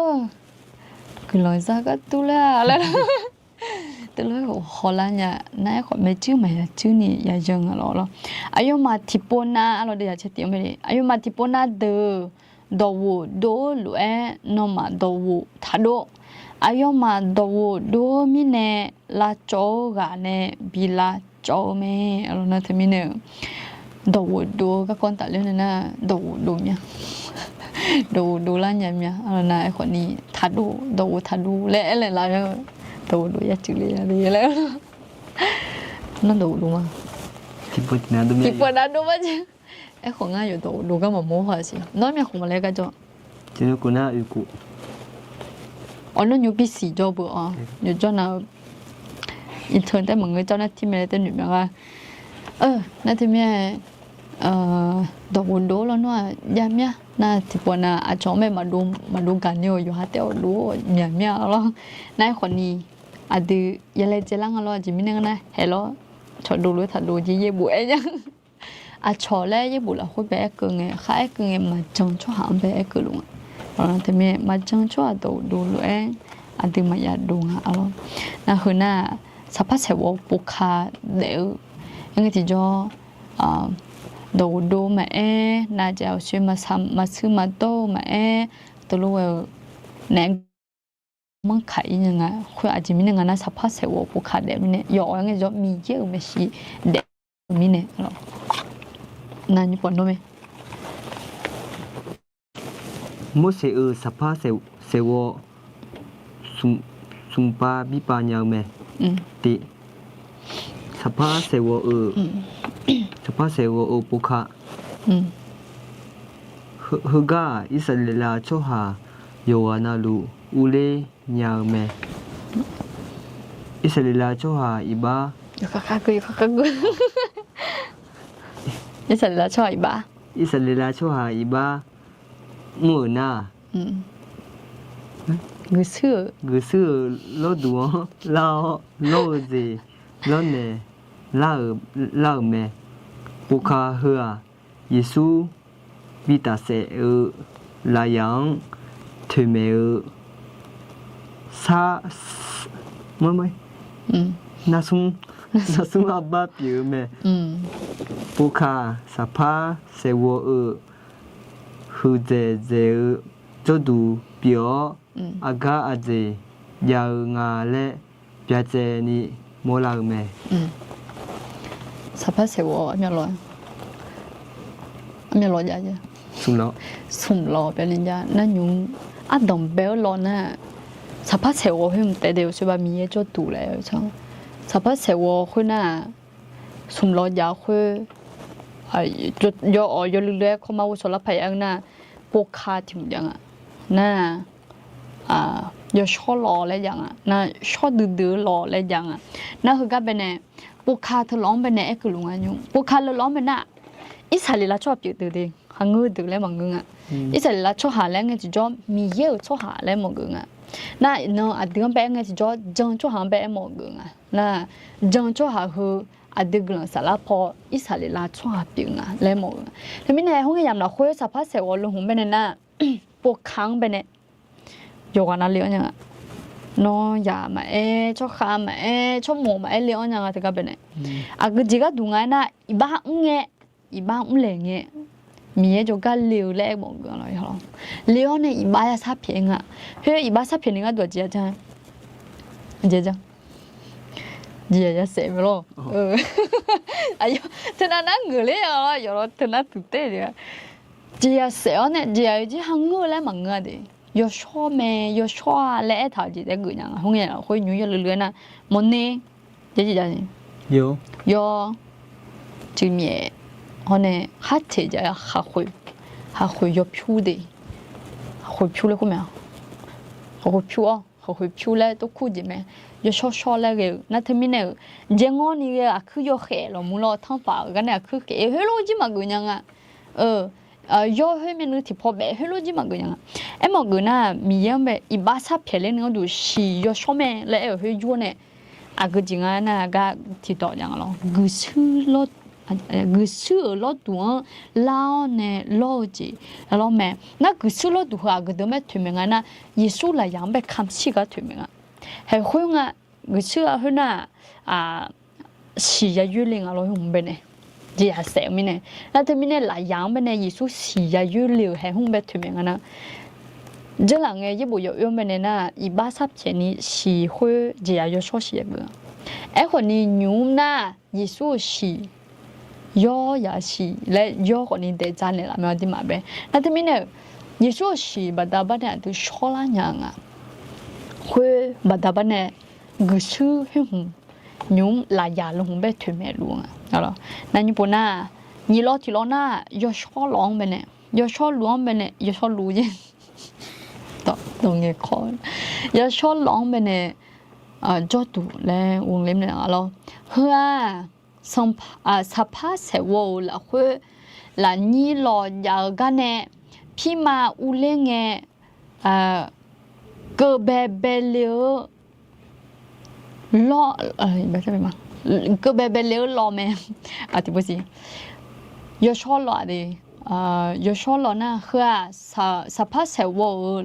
คือลอยซะก็ตัวแล้วตัวรู้ฮอลแลนด์เนี่ยนายขอไม่จื้อไหมจื้อนี่อย่าจังอ่ะหรออายุมาที่ปนนะเราเดี๋ยวจะเตรียมไปดิอายุมาที่ปนนะเด้อดอวูโดลุเอนอมาดอวูทาโดอายอมาดอวูโดมิเนลาโจกาเนบิลาโจเมอโลนะทมิเนดอวูโดก็ก่อนตัดเลยนะดอวูโดเนี่ยดอวูโดลาเนี่ยเนี่ยอโลนะไอ้คนนี้ทาโดดอวูทาโดและอะไรล่ะดอวูโดยาจืเลยอะไรแล้วนั่นดอวูโดมา
ที่ปวดหน้าดูมั้ย
ที่ปวดหน้าดูมั้ยไอ้ของง่ายอยู่ตัวดูก็มาโม้หัวสิน้อยมีของมาเล็กกันจ้ะ
เจ้ากูน่าอยู่กู
อ๋อนั่นอยู่ปีสี่จ้ะบ่อ๋ออยู่จ้ะนะอินเทอร์ได้เหมือนกับเจ้าหน้าที่ไม่ได้แต่หนูแบบว่าหน้าที่แม่ดอกวนโดแล้วเนาะยามเนี่ยน่าที่ปวน่ะอาจจะไม่มาดูกันอยู่หาเตียวดูเนี่ยแล้วนายคนนี้อะดือยาเลเจลังอะจิมินึงนะเฮลโลชอดูรู้ถ้าดูยี่บุเอ้ยังชอแล้วยี่บุละคุยไปเกงข้าเกงมาจังชั่วหามไปเกลุงเราแต่เมียมาจังชั่วดูรู้อะดืมายาดูอ่ะalorsนะคือน่ะสัพพะเสวปุคาเดอยังไงที่จ่อดูมาน่าจะเอาชื่อมาซ้ำมาซื้อมาโตมาตัวรู้ว่าแหนมันขายยังไงคืออาจจะมีอย่างนั้นสัพพะเสวปุคาเดอมีเนี่ยย่อยังไงจ่อมีเยอะไม่ใช่เดมีเนี่ยalorsนั่นญี่ปุ่นด้วยไหม
มุสเซสัพพะเสวสุมปาบิปานยาวไหมติสัพพะเสวสัพพะเสวปุคะฮึกาอิสเลลาโชหาโยอานาลูอุเลยาวไหมอิสเลลาโชหาอิบา
คักกูอิสระชอบอีบ้า
อิสระชอบหาอีบ้างูน่ะ
กูเชื่
อโลดูลาโลเจโลเนลาเมปุคาเฮเยซูบิตาเซ là yang thuê mẹ sa mới na sung abba biểu mẹ Boka sapa sewo hư dê cho đủ biểu aga aze ya nga le bia dê ni mo la mẹ
sapa sewo nya lo nya lo ya ya sum lo be lin ya na nhung a dom be lo na sapa sewo hum te de so ba mi ye cho đủ le chang sapa sewo khu na sum lo ya khu ai yo lule ko ma wo so la phai ang na po kha tim yang na yo sho lo le yang na sho du lo le yang na hu ga be ne po kha tho long be ne e ku lu nga nyu po kha lo long be na isali la chop yu de ha ngu du le ma ngu nga isali la cho ha le nga ji jo mi ye cho ha le mo ngu nga na no a de be nga ji jo jong cho ha be mo ngu nga na jong cho ha hu a de glan sala po isali la cho ha pi nga le mo le mi ne hu nga yam la khwe sa pha se wo lu hu be ne na po khang be ne yo ga na le nya no ya ma e cho kha ma e cho mo ma e le nya ga de ga be ne a gu ji ga du nga na i ba nge i ba le nge mi ye jo ga liu le mo ga lo yo le yo ne i ba ya sa phe nga he i ba sa phe ni nga do ji ja je ja ji ya se me lo ayo tena na ngu le yo lo tena tu te ya ji ya se ne ji ya ji hang ngu le ma nga de yo sho me yo sho le ta ji de gu nya hong ye ho nyu ye le na mo ne je ji ja ni yo ji mi 오늘 하트 이제 하고 옆표대 하고 표래 보면 하고 표래 또 쿠지면 요 쇼쇼래게 나트미네 쟁원이게 아크요 해로 물어 탕파 가네 아크게 헬로지마 그냥 요 회면은 디포베 헬로지마 그냥 에모 그나 미염베 이바사 펠레는 것도 시요 쇼메 레 회주네 아그징아나가 디도량로 그슬로 그 수로 또 라오네 로지 라오메 나 그 수로 또 하거든요 투명하나 예술라 양배 감시가 투명하 해 호용아 그 수가 하나 시야 유링아로 홍배네 지야 세미네 나 때문에 라 양배네 예술 시야 유리오 해 홍배 투명하나 저랑에 예보 요면에나 이 바삽체니 시회 지야 요 소시예고 에코니 뉴나 예술 시 yo ya shi le yo ko ni de ja ne la ma di ma be na de mi ne ye so shi ba da ba ne tu sho la nya nga khwe ba da ba ne gu su hu nyum la ya lo hu be thwe me lu nga alors na ni po na ni lo ti lo na yo sho long be ne yo sho luong be ne yo sho lu yin to dong ye ko yo sho long be ne jo tu le wong lim ne alors hua sapa sewo la khwe la ni lo ya ga ne phi ma u le nge ke be le lo ba sa ma ke be le lo me ti bo si yo sho lo de yo sho lo na khwa sapa sewo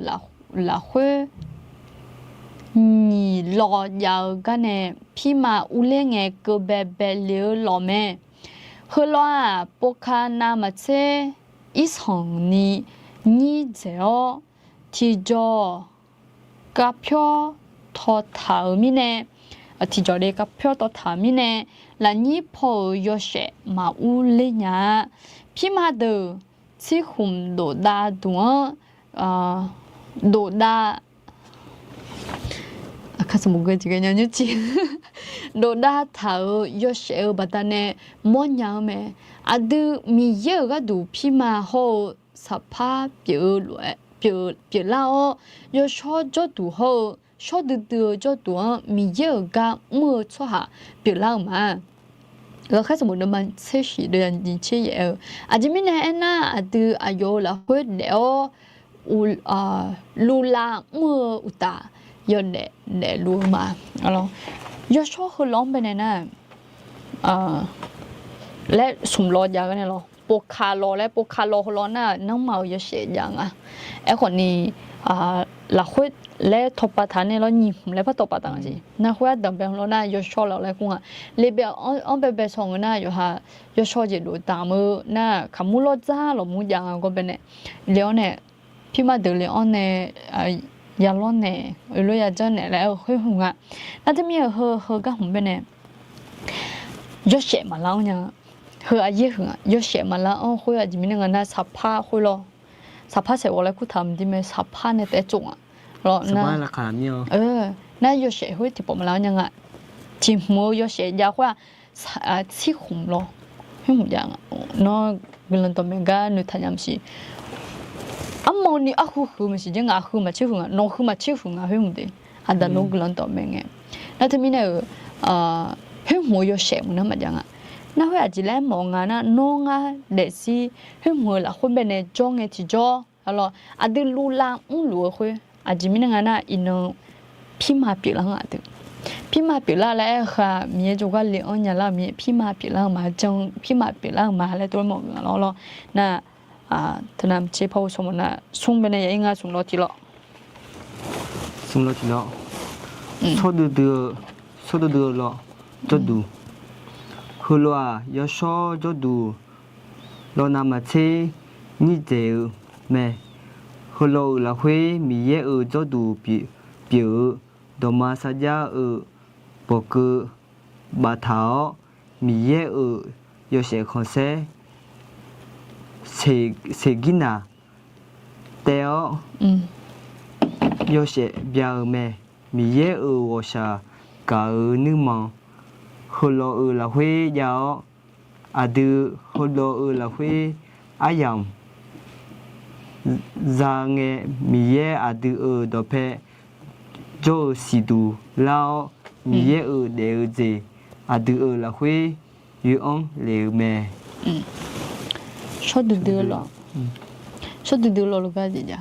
la khwe ni lo ya ga ne phi ma u le nge ke be le lo me he lo po kha na ma che i song ni je o ti jo ka phyo tho tha mi ne ti jo le ka phyo to tha mi ne la ni pho yo she ma u le nya phi ma de chi hum do da do da 아까서 뭔가 지금 년유치 노다 타우 요셰 바다네 뭐냐메 아드 미여가 두피마 호 사파 뼈라오 요쇼저도 호 쇼드드 저도 미여가 뭐 초하 뼈라마 rồi khách sạn một năm mình sẽ chỉ được nhìn chơi vậy à chỉ mình này na từ ayo là huyết đeo lula mưa uta yo để luôn mà alors yo cho hơi long bên này nè lẽ sum lo giờ cái này lo ปกคาโลและปกคาโลฮลอน่ะน้องเมาเยอะเสียยังอ่ะไอ้คนนี้ละคุยและทบปะทานเนี่ยเราหยิบและพอทบปะทานสินะคุยดับเบิลเราน่ะยศชอเราแล้วกูอ่ะเลยแบบอันแบบสองน่ะอยู่ฮะยศชอจะดูตามมือน่ะขมุลจ้าหรอมูยังก็เป็นเนี่ยเลี้ยวเนี่ยพี่มาเดินเลยอันเนี่ยยาล้อนเนี่ยรู้ยาเจ้าเนี่ยแล้วคุยหัวน่าจะมีเฮก็ผมเป็นเนี่ยยศเสียมาแล้วเนี่ยเฮอาเยอะเหรอยศเสียมาแล้วอ๋อคุยอาจจะมีเงินน่ะสับผ้าคุยรอสับผ้าเสร็จแล้วกูทำดีไหมสับผ้าเนี่ยแต่จุงอ่ะ
สบายราคาเนี่ย
那有些会ที่ผมแล้วยังอ่ะที่มือ有些家伙起红了很唔样啊那个人都没个女太阳是啊毛你啊呼么是真啊呼嘛起红啊弄呼嘛起红啊很唔的啊但那个人都没个那他们呢很冇有些么那么样啊那会อาจจะแล้วมองงานนะน้องอ่ะเด็กสิให้มือละคนเป็นเนี่ยจ้องไงที่จ้ออะไรอ่ะดูลูลารู้คุยอาจจะมีงานนะอินพี่มาปีละอ่ะดูพี่มาปีละแล้วค่ะมีจุกเลี้ยงเนี่ยละมีพี่มาปีละมาจังพี่มาปีละมาแล้วตัวหมดแล้วน่ะทนามเชี่ยวสมนะส่งไปในยังไงส่งรถที่ละ
ส่งรถที่ละชดดูละจดดูฮัลโหลยาชอจดดูเรานำมาเชนี่เจอแม่ฮัลโหลละเฮมีเยอะจดดูเปียวดอมาสัญญาปกบาทาวมีเยอะยาเสคอนเซ่เสกินาเตอยาเสเบียแม่มีเยอะวชากานึมังฮัลโหลละเฮยาวอาดูฮัลโหลละเฮอายังจางเงมีเยอาดูดอเพโจสิดูลาวมีเยเดอเจอาดูละเฮยูองเลเม
ชดดูหรอชดดูหรอลูกก็จะจ้ะ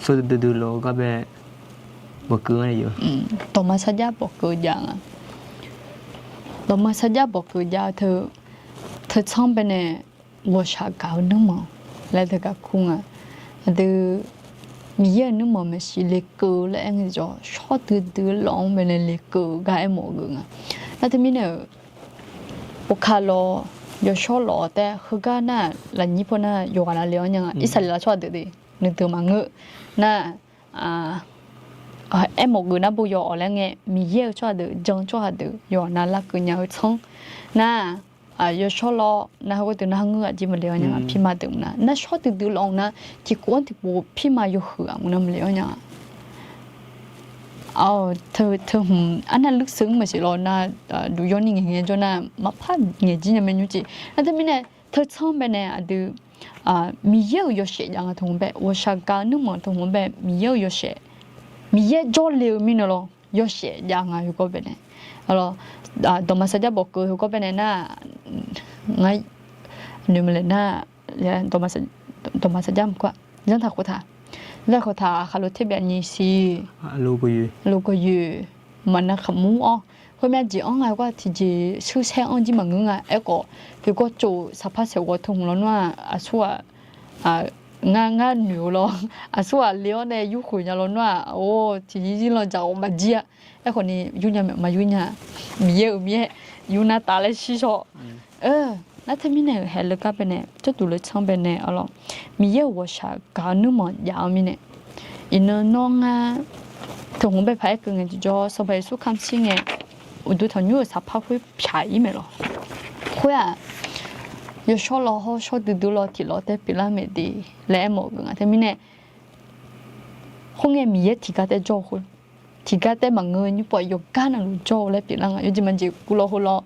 ชดดูหรอก็แบบบอกเกลืออะไรอยู่
ต่อมาสัญญาบอกเกลือยังอ่ะต่อมาสัญญาบอกเกลือยังเธอช่องเป็นเนี่ยว่าชาเก่านึกมั้งแล้วเธอก็คุ้งอ่ะดูมีเยอะนึกมั้งมันสิเล็กเกลือแล้วเองจะชอบดูลองเป็นเล็กเกลือก็ไอ้หมอเกลืออ่ะแล้วทีนี้เนี่ยปกคาโลยชอบหล่อแต่คือก็น่ะหลังนี้พอน่ะอยู่กันแล้วยังอ่ะอิสระชอบดูนึกถึงมังเงน่ะem một người nó bù giờ là nghe mi yêu cho được giống cho được giờ nó là cứ nhau xong na giờ cho lo na có từ na ngựa chỉ mà liệu nhá phi mà được na cho từ lòng na chỉ quan thì bù phi mà yêu hưởng nó mà liệu nhá thơ anh là lúc sướng mà chỉ lo na đủ yo ni nghe cho na mà phát nghe gì nhà mình như chị na thế mình này thơ xong bên này được mi yêu yo sẽ yang thùng bé 我想搞那么thùng bé mi yêu yo sẽมีเยอะจอเลี้ยวมีเนาะยอเสียยังไงก็เป็นเนี่ยแล้วดอมาสัญญาบอกก็เป็นเนี่ยน่ะไงนี่มันเลยน่ะเนี่ยดอมาสัญญามกว่าเรื่องถ้าเขาถาแล้วเขาถาเขารู้ที่แบบนี้สิ
ลูกก็อยู่
มันน่ะขมูอ๋อคนแม่จีอ๋อไงว่าที่จีชื่อแช่อ๋อจีมันงงอ่ะไอ้ก็จูสภาพเสียว่าทุ่งแล้วว่าชัวงาหนูลองส่วนเลี้ยวในยุคขุนยาลนว่าโอ้ทีนี้เราจะเอามาเจียไอ้คนนี้ยุ่งยากมายุ่งยากมีเยอะยุ่งหน้าตาเลยชี้ชอแล้วถ้ามีเนี่ยเห็นเลยก็เป็นเนี่ยจะดูเลยช่างเป็นเนี่ยอ๋อมีเยอะว่าชาการนึกมันยาวมีเนี่ยอินน้องถึงผมไปพายกันจะจ่อสบายสุขคำสิ่งเนี่ยอุดรธานีสภาพ会便宜没了会啊有少老好少ดู老ที่老แต่ปีละไม่ดีแล้วหมดกันแต่มีเนี่ยคงยังมีเยอะที่ก็ได้จ่อคนที่ก็ได้บางเงินอยู่ปล่อยยกการนั่งจ่อแล้วปีละอยู่ที่มันจะกูรอคนรอ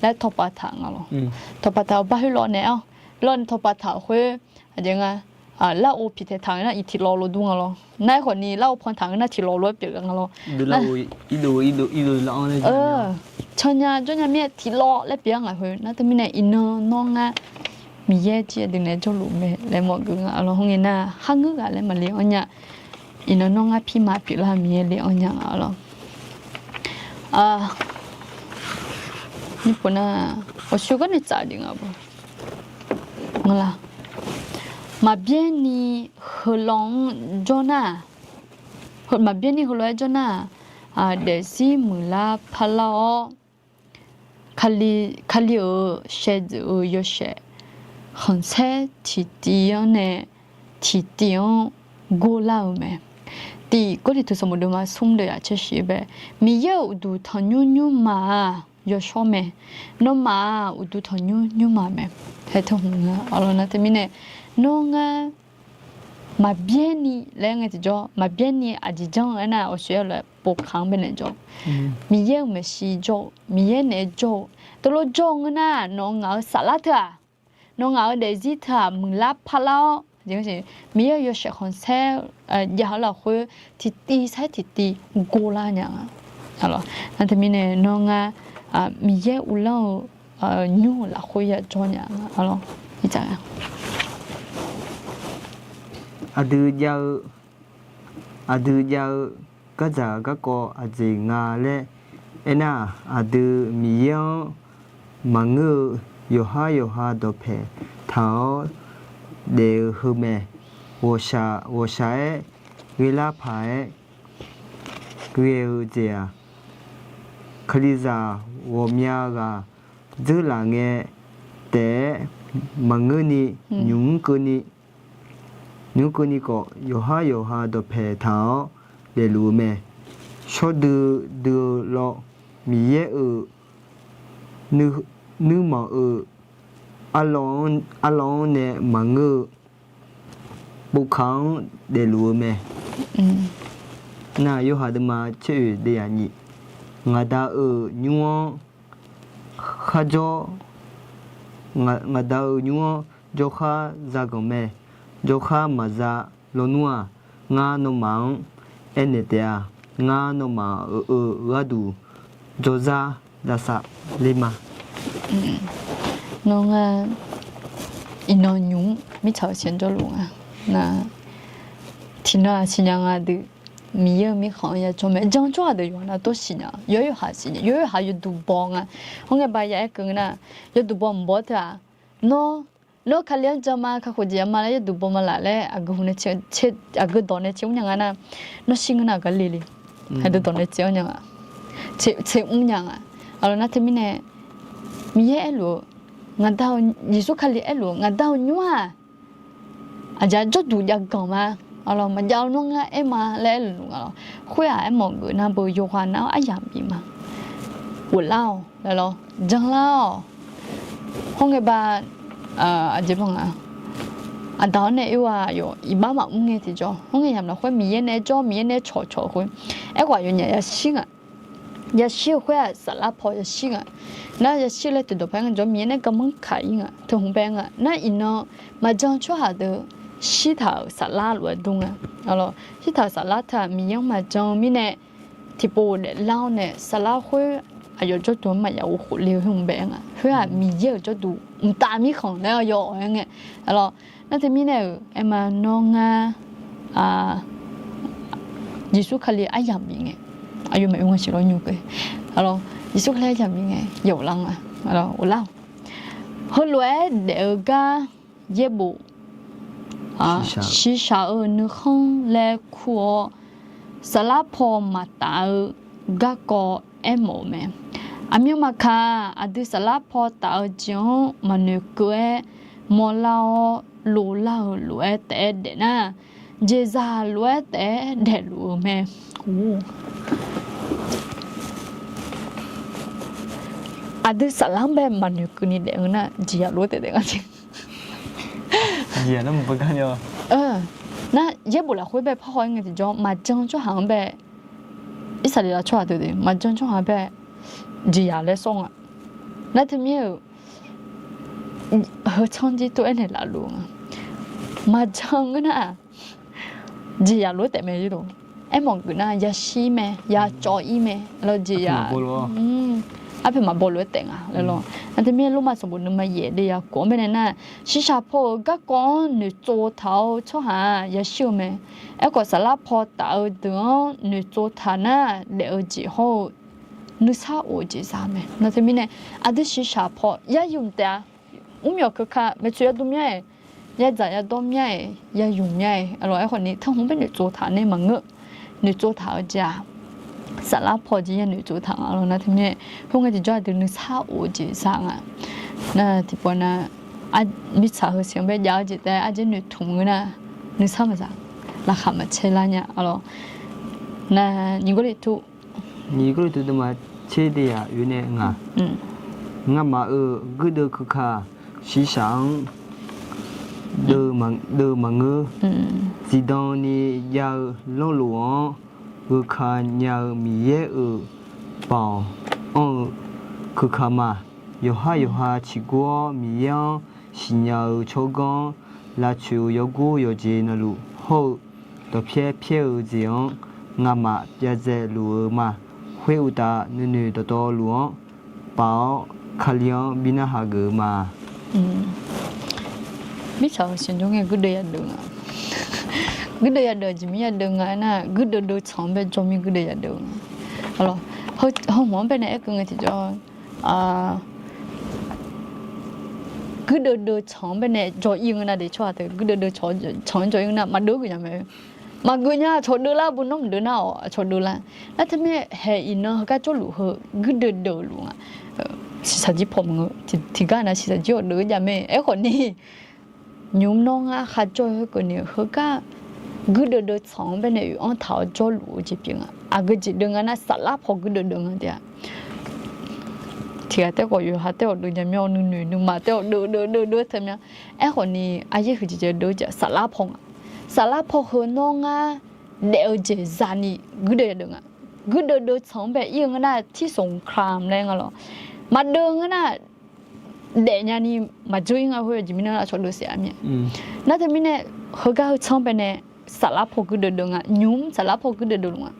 และทบทางอ่ะทบทางบ้าให้รอเนี่ยรอทบทางคุยอะไรเงี้ยเล่าผิดทางนั่นอีที่รอรู้ด้วยอ่ะนายคนนี้เล่าพรทางนั่นที่รอรู้ปีละอ่ะ
ดูเล่าอีดูละอ่ะเลย
ชนยาจนยามีที่รอและเปียงอะไรคุยนั่นแต่มีเนี่ยอินน้องมีเยอะจีดึงเนี่ยจะรู้ไหมแล้วหมดกันอ่ะเราห้องเงินน่ะห้างเงินอะไรมาเลี้ยงเนี่ยอินน้องพี่มาปีละมีเลี้ยงเนี่ยอ่ะเรานี่ปุ่นน่ะ我学过你咋的啊不 ngala ma bien ni holong jona ma bien ni holong jona de si mula phalao khali o shed o yo she hon se ti ne ti tion go lao me ti ko li tu so mo do ma sum de ya che shi be mi yo du thon nyu ma yo sho me no ma u du thon nyu ma me he thong na alona te mi ne no nga ma bien ni le nga ti jo ma bien ni a ji jong na o she le po khang be ne jo mi ye me shi jo mi ye ne jo to lo jong na no nga sa la tha no nga de ji tha mung la pha lao就是没有学红色，也好了会提才提过啦样啊，好了，那他们呢，弄啊没有无论牛啦会也做样啊，好了，你讲啊。
ada jauh kerja kako aje ngale, ada miyo mangu yoha dope tao đều hư mẹ wo sa người la phải người gì khi ra wo mía ga giữ là nghe để mà người ni nhung cái ni có yoha đồ phê tháo để lù mẹ cho đưa lo mía nữ mà alone nè mà ngư bốc kháng để lùa mẹ na yêu hà mà chơi để anh nhỉ ngã đã nhung khá cho ngã đã nhung cho khá ra gồng mẹ cho khá mà ra lo nua ngã nó mang anh để ngã nó mà ra đủ cho ra sa lima
nó nga ino nhung mi chào tiền cho luôn à na thì nó xin nhang à được mi không ya cho mẹ chẳng cho được yo na to xin nhang yo ha yo du bong à không nghe bài ya cái na yo du bong bớt à nó khai liên cho mà khai khôi giang mà yo du bong mà lại lẽ agu hune chết agu đón này chiếu nhang à nó xin na cái lì hay được đón này chiếu nhang à chết nhang à alors na thì mi này mi ye lo nga dao Yesu khali elo nga dao nyua aja jo du ya gong ma alo ma yao no nga e ma le lu nga khwe a e mo ngu na bo yo hwa na a yam bi ma wo lao le lo jang lao hong ge ba a je bang a dao ne e wa yo i ba ma nge ti jo hong ge yam na khwe mi ye ne jo mi ye ne cho khwe e kwa yo nya ya xin a ya xiu khwe sa la po ya xin a na ya xiu le tu do phang jo mi ne ka mong khai nga tu hong bang a na ino ma jang cho ha de xi thao sa la lo dung a alo xi thao sa la tha mi yang ma jang mi ne ti po le lao ne sa la khwe a yo jo tu ma ya wo khu le hong bang a khwe a mi ye jo tu ta mi khong na yo nge alo na te mi ne e ma no nga Yesu khali ayam mi nge ayo mai ngwa xiro nyu ke alo Yesu khali ayam mi nge yo lang a alo wo lao ho lue de ga ye bu shi sha nu khong le khu sa la pho ma ta ga ko emo me amyo ma kha adu sa la pho ta jong ma nu kwe mo lao lu lao lue te de na je za lue te de lu me adu salam be ma nu ku ni de na ji ya lu te de ga chi
gì nó một cái nhau
na ye bu la hui be pha hoi nge ti jo ma jang cho hang be i sa la chwa de ma jang cho ha be ji ya le song a na te mi ho chang ji to ene la lu ma jang na ji ya lu te me ji lo e mo gu na ya shi me ya cho i me lo ji ya 앞에 막 볼로 땡아 레로 근데 미로마 소부는 막 예대야 고면에나 시샤포가 건느 조타오 초하 예시오메 에고 살라포 따어도 느 조타나 레어지호 느사 오지사메 나데미네 아드 시샤포 야윤다 มีคือค่ะไม่ช่วยตุ้มใหญ่ยายจ่ายยาต้มใหญ่ยายุ่งใหญ่อร่อยคนนี้ถ้าผมเป็นหนูโจทานในมังเงะหนูโจทานจ้าสาระพอจีหนูโจทานแล้วนะทีนี้พวกนี้จะจะดึงซาโอจีสังอ่ะนะที่ปนอ่ะมิชาเหสียงไปยาวจีแต่อาจจะหนูทุ่มเงินนะหนูซ้ำมาจ้ะราคามันเชล่าเนี่ยalorsนะ你过来读
你过来读的嘛切的呀有呢啊我嘛个的去看时尚的嘛个自当你要老路个看要米耶包去看嘛有哈吃过米样是要抽干拉出有过有节那路好的偏这样我嘛也在路嘛会有的女的多路包卡亮比那哈个嘛
มิชาเสียงจงเงกูเดียดึงอ่ะกูเดียดึงจิมียดึงอ่ะนะกูเดือดช่องเป็นจมีกูเดียดึงalorsเขาหมอนเป็นไอ้กูเงที่จะกูเดือดช่องเป็นไอ้จอยิงนะเดี๋ยวชอบแต่กูเดือดช่องจอยิงนะมาดูกูยังไงมากูเนี่ยชดดูละบุญน้องดูน่าอ๋อชดดูละแล้วทำไมเฮอินเนอร์ก็จะรู้เหรอกูเดือดรู้อ่ะสิสัจจิผมที่กันนะสิสัจจิอดดูยังไงไอ้คนนี้ยุมน้องอ่ะข้าจ่อยคนนี้เขาก็กูเดือดช่องเป็นไอ้อันท้าจ่อรู้จีบิงอ่ะกูจีดึงอ่ะนะสลับพอกูเดือดอ่ะเดียวที่แต่ก็อยู่หาแต่อดดูยังไม่เอาหนึ่งมาแต่อดดูทำไมไอ้คนนี้อายุคือจะดูจะสลับพงสลับพอเขาน้องอ่ะเดี๋ยวจะจานี่กูเดือดอ่ะกูเดือดช่องเป็นยังไงนะที่สงครามอะไรเงี้ยหรอมาเดินอ่ะเดี๋ยวนี้มาจุยงาหัวจิมินาชดดูเสียมีนั่นทำไมเนี่ยเขาก็ช่องเป็นเนี่ยสลับพอกูเดือดอ่ะยุ่มสลับพอกูเดือดลุงอ่ะ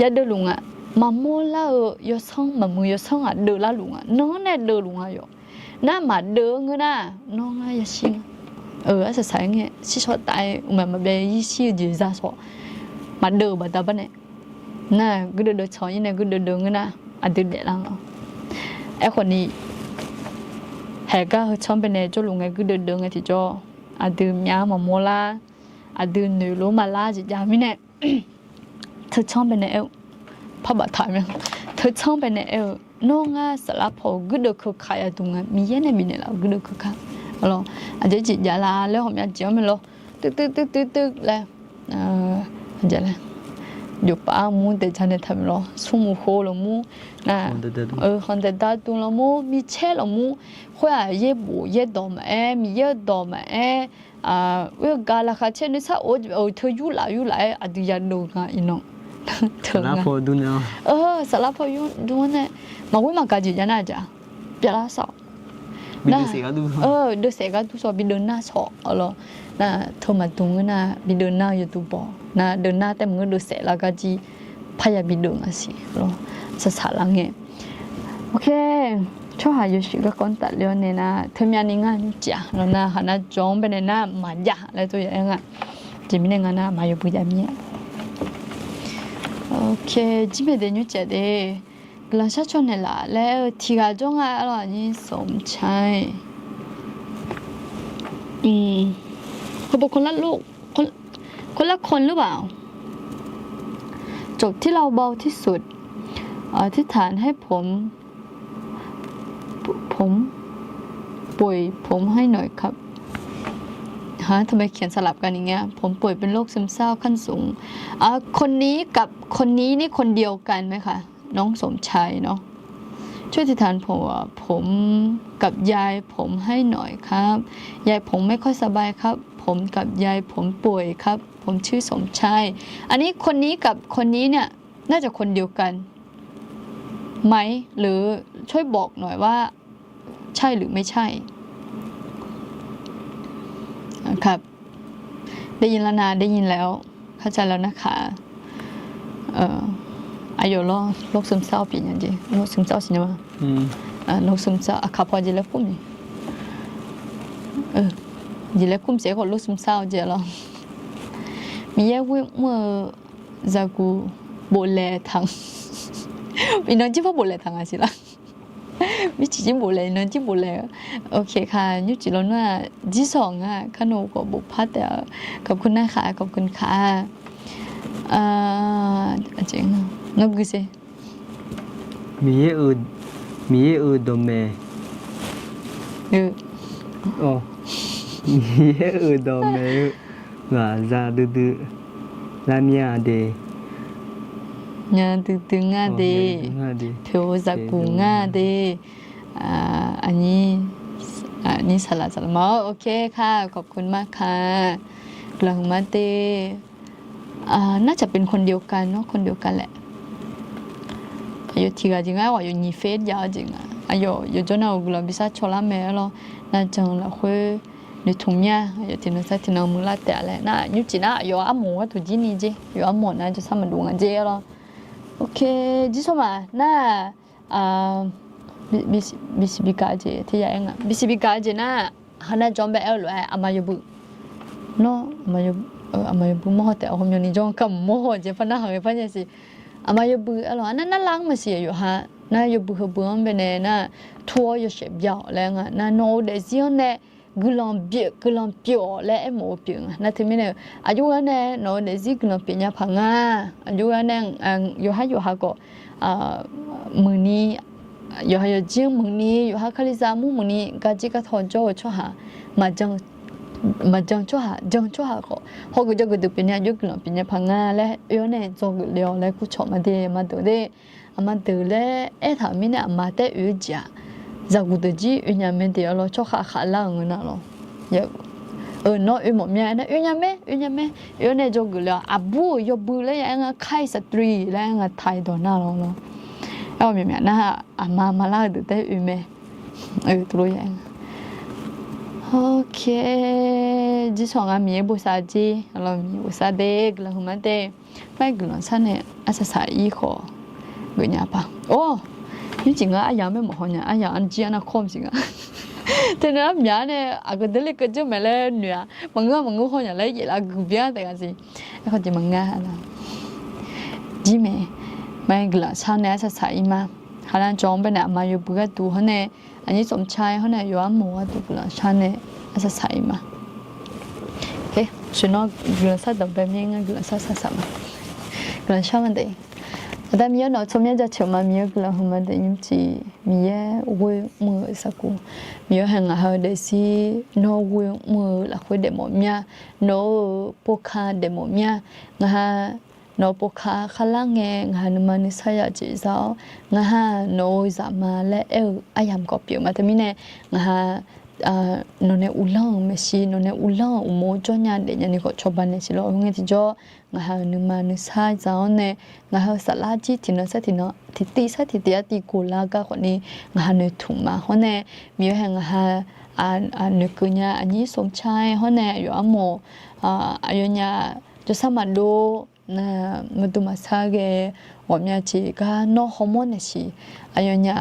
ยาเดือดลุงอ่ะมาโมล่ายช่องมามือยช่องอ่ะเดือดละลุงอ่ะน้องเนี่ยเดือดลุงอ่ะอยู่น่ามาเดินเงี้ยนะน้องอ่ะยาชิงอาจจะใส่เงี้ยชิชอตายมันมาเป็นยี่สิบจีซ่าสอมาเดินมาตาบ้านเนี่ยน่ะกูเดือดช่องยี่เนี่ยกูเดือดเงี้ยนะอ่ะเดือดแล้วไอ้คนนี้เฮก็ช่องเป็นเนี่ยจู่ลุงไงกูเดินไงที่จ่ออาดื่มยามาโมลาอาดื่มหนูรู้มาลาจิยามิเนี่ยเธอช่องเป็นเนี่ยพอบัดถ่ายมั้ยเธอช่องเป็นเนี่ยน้องอ่ะสลับพอกูเดินคือขายตรงนั้นมีเยอะเนี่ยมีเนี่ยแล้วกูเดินคือขายalorsอาจจะจิยาลาแล้วผมอยากเจียวมันหรอตึกแล้วอาจจะแล้วอยู่ป่ามูแต่ฉันเนี่ยทำหรอสุ่มโคลมูนะคนแต่ตาตุลมูมีเช่ลมูคุยเย่บูเย่ดอมมีเย่ดอมเวกาลาคาเช่นี่ซะโอ้เธออยู่หลายอะดิยาดูงาอีน้องเธอ
สลับพอดูเนี่ย
สลับพออยู่ดูเนี่ยมาวิมากาจิยาน่าจะเปล่าสอ
บิดเสกดู
ดูเสกดูสอบบิดหน้าสอบalorsนะเธอมาตรงน่ะบิดหน้าอยู่ตัวบ่นะเดินหน้าแต่มึงดูเสแล้วก็จีพยายามบิดอ่ะสิalors ça ça là nghe OK ชอบหาอยู่สิก็คนตัดเรื่องเนี่ยนะเธอมีอันนี้งานจ้ะแล้วนะหานะจงเป็นน่ะมาจ้ะแล้วตัวอย่างอ่ะจิมีเนี่ยงานนะมาอยู่ปุยามีOK จิมีเดี๋ยวจะได้กลาชาชนเนี่ยล่ะแล้วที่กาจงอ่ะอะไรนี่สมชายเขาบอกคนละลูกคนละคนหรือเปล่าจบที่เราเบาที่สุดอธิษฐานให้ผมป่วยผมให้หน่อยครับทำไมเขียนสลับกันอย่างเงี้ยผมป่วยเป็นโรคซึมเศร้าขั้นสูงคนนี้กับคนนี้นี่คนเดียวกันไหมคะน้องสมชายเนาะช่วยอธิษฐานผมกับยายผมให้หน่อยครับยายผมไม่ค่อยสบายครับผมกับยายผมป่วยครับผมชื่อสมชายอันนี้คนนี้กับคนนี้เนี่ยน่าจะคนเดียวกันไหมหรือช่วยบอกหน่อยว่าใช่หรือไม่ใช่ครับได้ยินแล้วนะได้ยินแล้วเข้าใจแล้วนะคะอายุโรคซึมเศร้าเป็นยังไงโรคซึมเศร้าสินะโรคซึมเศร้าขับพอจีเล็กพุ่มนี่จีเล็กพุ่มเสียคนโรคซึมเศร้าเจแล้วมีแย่เมื่อจากูโบเลทังมีน้องชื่อว่าโบเลทังอะไรสิล่ะ มิจิบุเลยเนจิบุเลยโอเคค่ะยุจิโรน่าที่สองอ่ะขนมกับบุพพัดขอบคุณนะคะขอบคุณค่ะจริงงบกุเซ
miye dome 哦miye dome nga za du la mia de
งาตึงงาเดเทวจักูงาเดอันนี้สลัดมอโอเคค่ะขอบคุณมากค่ะกลังมาเตน่าจะเป็นคนเดียวกันเนาะคนเดียวกันแหละอยู่ที่กันจริงอ่ะว่าอยู่นี่เฟซยาวจริงอ่ะอยู่จนเอากลังบิซาชลาเมลน่าจังละคุยในทุ่งหญ้าอยู่ที่นั่นซะที่นั่นมือละแต่แหละน่ะอยู่จีน่ะอยู่อาหมูถูกจีนี่จีอยู่อาหมูน่ะจะทำมันดูกันเจ้咯OK，就说嘛，那BCB家姐听讲啊，BCB家姐那他那装备เอาเลยอามาอยู่บุเนาะอามาอยู่บุมอแต่ผมอยู่นี่จ้องกับมอเจฟันน่าหายฟันยังสิอามาอยู่บุเอาเลยนั่นล้างมาเสียอยู่ฮะน่าอยู่บุเขาบุ้งเป็นเนี่ยน่ะทัวร์อยู่เสียบยาวแล้วอ่ะน่าโน้ตเดี๋ยวสิเนี่ยกุลองเปียวและไอ้หมูเปียวน่ะที่มีเนี่ยอายุกันเนี่ยโน้ตเดี๋ยวสิกุลองเปียเนี่ยพังอ่ะอายุกันเนี่ยอยู่ฮะก็มือนี้อยู่ให้จริงมือนี้อยู่ให้คลิสามุมือนี้ก็จะก็ทอนโจ้ช่วยหามาจังช่วยหาก็เขาก็จะก็ดูเป็นเนี่ยยุคหลังเป็นเนี่ยพังงาและย้อนเนี่ยจงเลี้ยวและกูชอบมาดูและถามมีเนี่ยมาแต่จ้าจากกูดูจีเนี่ยไม่เดียวเราช่วยหาล่างเงินเราเนาะหมดเนี่ยนะเนี่ยเนี่ยจงเลี้ยวบูยบูเลยยังไงสตรีแล้วยังไงไทยตัวน่าเราเอาเมียนะมาลาดูได้ไหมตัวอย่างโอเคจีสองมีบุษาจีเรามีบุษาเด็กเราหัวเด็กไม่กลัวฉันเนี่ยอาศัยอีขอเงี้ยป่ะโอ้นี่จริงอ่ะยังไม่หมดเนี่ยยังอันจีน่าคมจริงอ่ะแต่เนี่ยมีเนี่ยก็เด็กก็จะไม่เล่นเนี่ยมันก็คนอย่างเล่นละกูเบี้ยแต่กันสิไอ้คนจะมันง่ายนะจีเมไม่กลัวฉันเนี่ยอาศัยมาฮาลันจงเป็นเนี่ยมาอยู่บุกดูเขาเนี่ยอันนี้สมชายเขาเนี่ยอยู่อ่ะหมูดูกลัวฉันเนี่ยอาศัยมาโอเคฉันก็กลัวสัตว์แบบนี้งั้นกลัวสัตว์มากลัวชอบมันเองแต่มีเนาะชมเนี่ยจะเชื่อมามีกลัวหัวมันเองยิ่งจีมีเว้ยมือสักกูมีแห่งหาเดซี่โนเว้ยมือละคุยเดโมเมียโนปกคาเดโมเมียนะฮะโนปกคาขลังเงงหานุมานิสัยจีเจ้างาฮะโนจามาและอายามก็เปียวมาแต่มีเนี่ยงาฮะโนเนอุลังไม่ใช่โนเนอุลังอุโมจอนยันเดียนี่ก็ชอบบ้านเนี่ยสิโลงเงี้ยที่จ่องาฮะนุมานิสัยเจ้าเนี่ยงาฮะสลาจีที่นั่นสักที่นั่นที่ตีสักที่เดียตีกูลากาคนนี้งาฮะเนถุมาคนเนี่ยมีแห่งงาฮะนึกเนี่ยอันนี้สมชายคนเนี่ยอยู่อ่ะโมอายุเนี่ยจะสามารถดูนะมันดูมาสักว่ามีจีก็โนฮอร์โมนสิอายุเนี่ย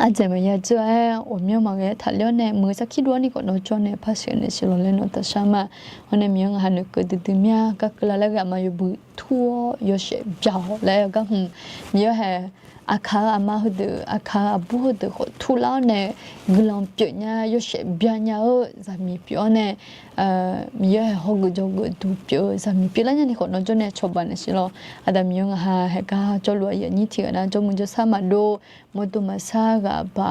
อาจจะไม่อยากจะว่ามีมาเกทัลเลียนเนี่ยมือสักคิดว่านี่ก็โนจอนเนี่ยพัศน์เนี่ยสิโลเลนโนตัชามาวันนี้มีอย่างหันก็ดูดีมีก็กลายแล้วมาอยู่บุทัวยอเชบยาวแล้วก็มีอย่างอาคาอามาหุดอาคาบุหุดก็ทุลาเนี่ยกลางเปียเนี่ยยอเชบยาเนี่ยจะมีเปียเนี่ยมีอย่างฮกุจกุดูเปียจะมีเปียแล้วเนี่ยก็โนจอนเนี่ยชอบบ้านเนี่ยสิโลอาดามีอย่างหาเฮก้าจอลวยนี่ที่นะจอมุนจะสามารถดูมดูมาซากะบา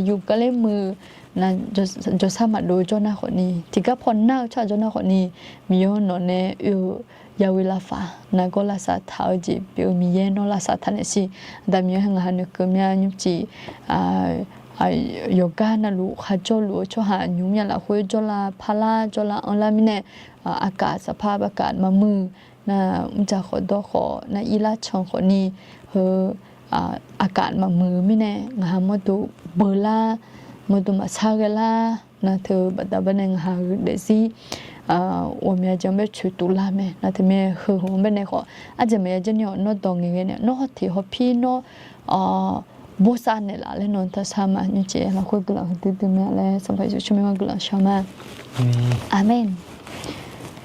อยู่ก็เลยมือนั่นจะสามารถดูจอนะคนนี้ที่ก็พอหน้าชาจอนะคนนี้มีอย่างนนเนี่ยยาวิลาฟ้านักลาสัตท้าวจีเปียวมีเยนลาสัตทันสิดามีอย่างหันก็มีอย่างจีโยกานะลูขจลูชหายุ่งอย่างละคุยจลาพลาจลาอันละมิเนี่ยอากาศสภาพอากาศมามือนะมันจะขอดอขอนะอีลาช่องคนนี้อากาศมามือมิเนี่ยงามาดูเบลามาดูมาซากลานะเธอบัดบันเองหาเดซี่我们จะไม่ช่วยตุลาเมนะที่เมย์คือผมเป็นเนี่ยก็อาจจะไม่จะเนี่ยนอตองเงี้ยเนี่ยนอที่เขาพี่นอบุษานเนี่ยละเลยนอนทัศน์มาเนี่ยเจ้าเราคุยกันแล้วติดติดมาเลยสัมภาษณ์ช่วยมากันแล้วใช่ไหมอาเมน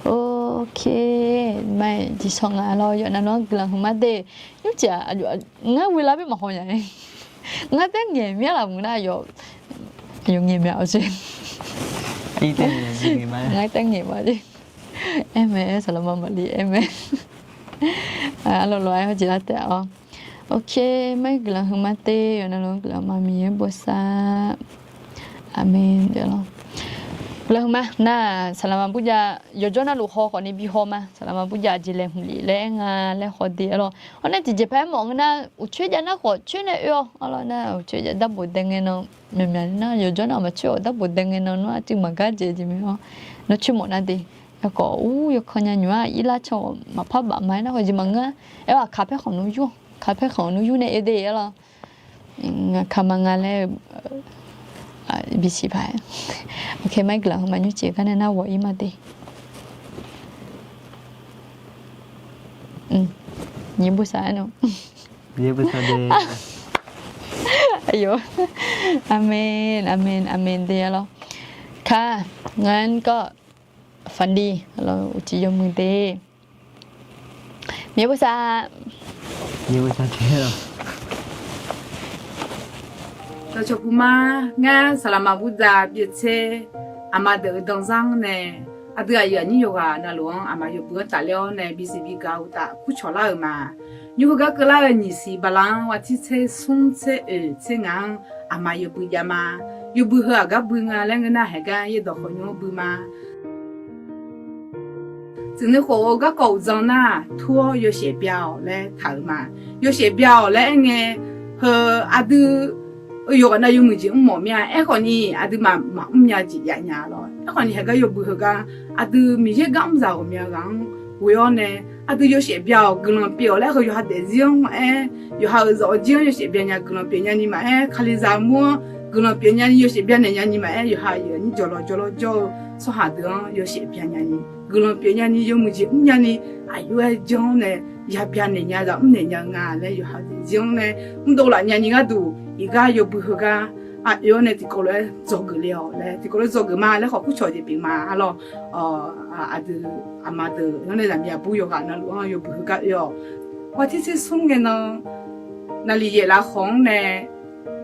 โอเคไม่ที่สองเราอยู่นั่นน้องกันแล้วมาเดเนี่ยเจ้าง่ายเวลาไม่มาหอย ngã tới nghề mía là muốn na yo yo nghề mèo chứ
ai tên gì mà
ngã tới nghề mà chứ em sao mà đi em lo lo ai chỉ là tao ok mấy cái là hương mate yo na lo cái là mami bosa amen dia lo Belum mah, nah selama puja, yo jona lu ho ko ni bi ho ma, selama puja jile huli le nga le ho di lo. Ona ti je pa mo na u chue ja na ko chue ne yo, alo na u chue ja da bu deng no, me me na yo jona ma chue da bu deng no no ati ma ga je ji me ho. No chue mo na di. Yo ko yo ko nya nyua i la cho ma pa ba mai na ho ji ma nga. E wa ka pe khong nu yu, ka pe khong nu yu ne e de lo. Nga ka ma nga le bị xì phải ok mấy lần mà như chị cái này nó quậy mà đi nhiều bữa sáng nữa
dia besar dia
ayo amen amen amen đi loค่ะงั้นก็ฝันดีเราจะยกมือดีมีภาษา
dia besar dia
Cho cho kuma nga salama buddha bietse amade dongzang ne adu ayo ni yoga na luang ama yo bu ta leo ne bcb ga uta ku chola ma nyu ga kala ni si balang wa ti che sung che che ngang ama yo bu ya ma yo bu ha ga bu nga le na ha ga ye do ho nyu bu ma真的和个狗证呐，托有写标来投嘛，有写标来呢和阿都。yo na yo muji mo mia e ko ni adu ma mia ji ya nya lo e ko ni he ga yo bu ga adu mi je ga mza o mia ga wo yo ne adu yo xie biao glon biao la ho yo ha de zion e yo ha zo jian yo xie bian nya glon bian nya ni ma e khali za mo glon bian nya ni yo xie bian ne nya ni ma e yo ha yo ni jo lo jo so ha de yo xie bian nya ni glon bian nya ni yo muji nya ni ayo e jian ne ya bian ne nya da ne nya nga le yo ha de zion ne ndo la nya ni ga du一个又不合个啊，有呢，这个嘞做个了嘞，这个嘞做个嘛，嘞好不瞧这边嘛，哈咯，的阿妈的，有呢人家不有个那路啊，又不合个哟，我这次送的呢，那里也来红呢，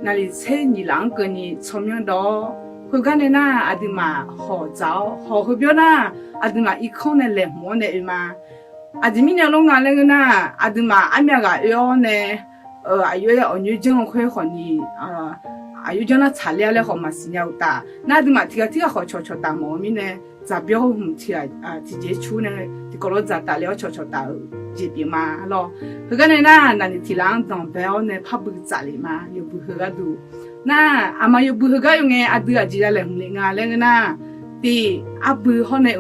那里菜你啷个呢，聪明到，会干的呢，阿的嘛好找，好会表呢，阿的嘛一看呢来摸呢嘛，阿的明年弄个那个呢，阿的嘛阿面个哟呢。ayo ya onyu jeng khoi khoni ayo jana chalia le khoma sinya uta na dima tiga kho cho ta mo mi ne za bio hum tia ti je chu ne ti ko lo za ta le cho ta ji bi ma lo he ga ne na ni ti lang dong be o ne pha bu za le ma yo bu he ga du na ama yo bu he ga yo nge adu a ji la le hum le nga le na ti abu ho ne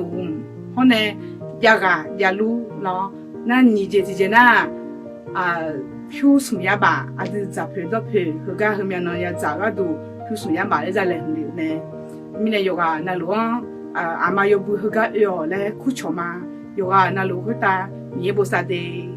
ho ne ya ga ya lu lo na ni je ti je na 표수야 봐. 아들 잡혀도 표. 그가 하면은 야 자가도 표수야 말에 잘 내네. 미네 요가 나루아 아마 요부 그가 요래 쿠초마 요가 나루 그다 예보사데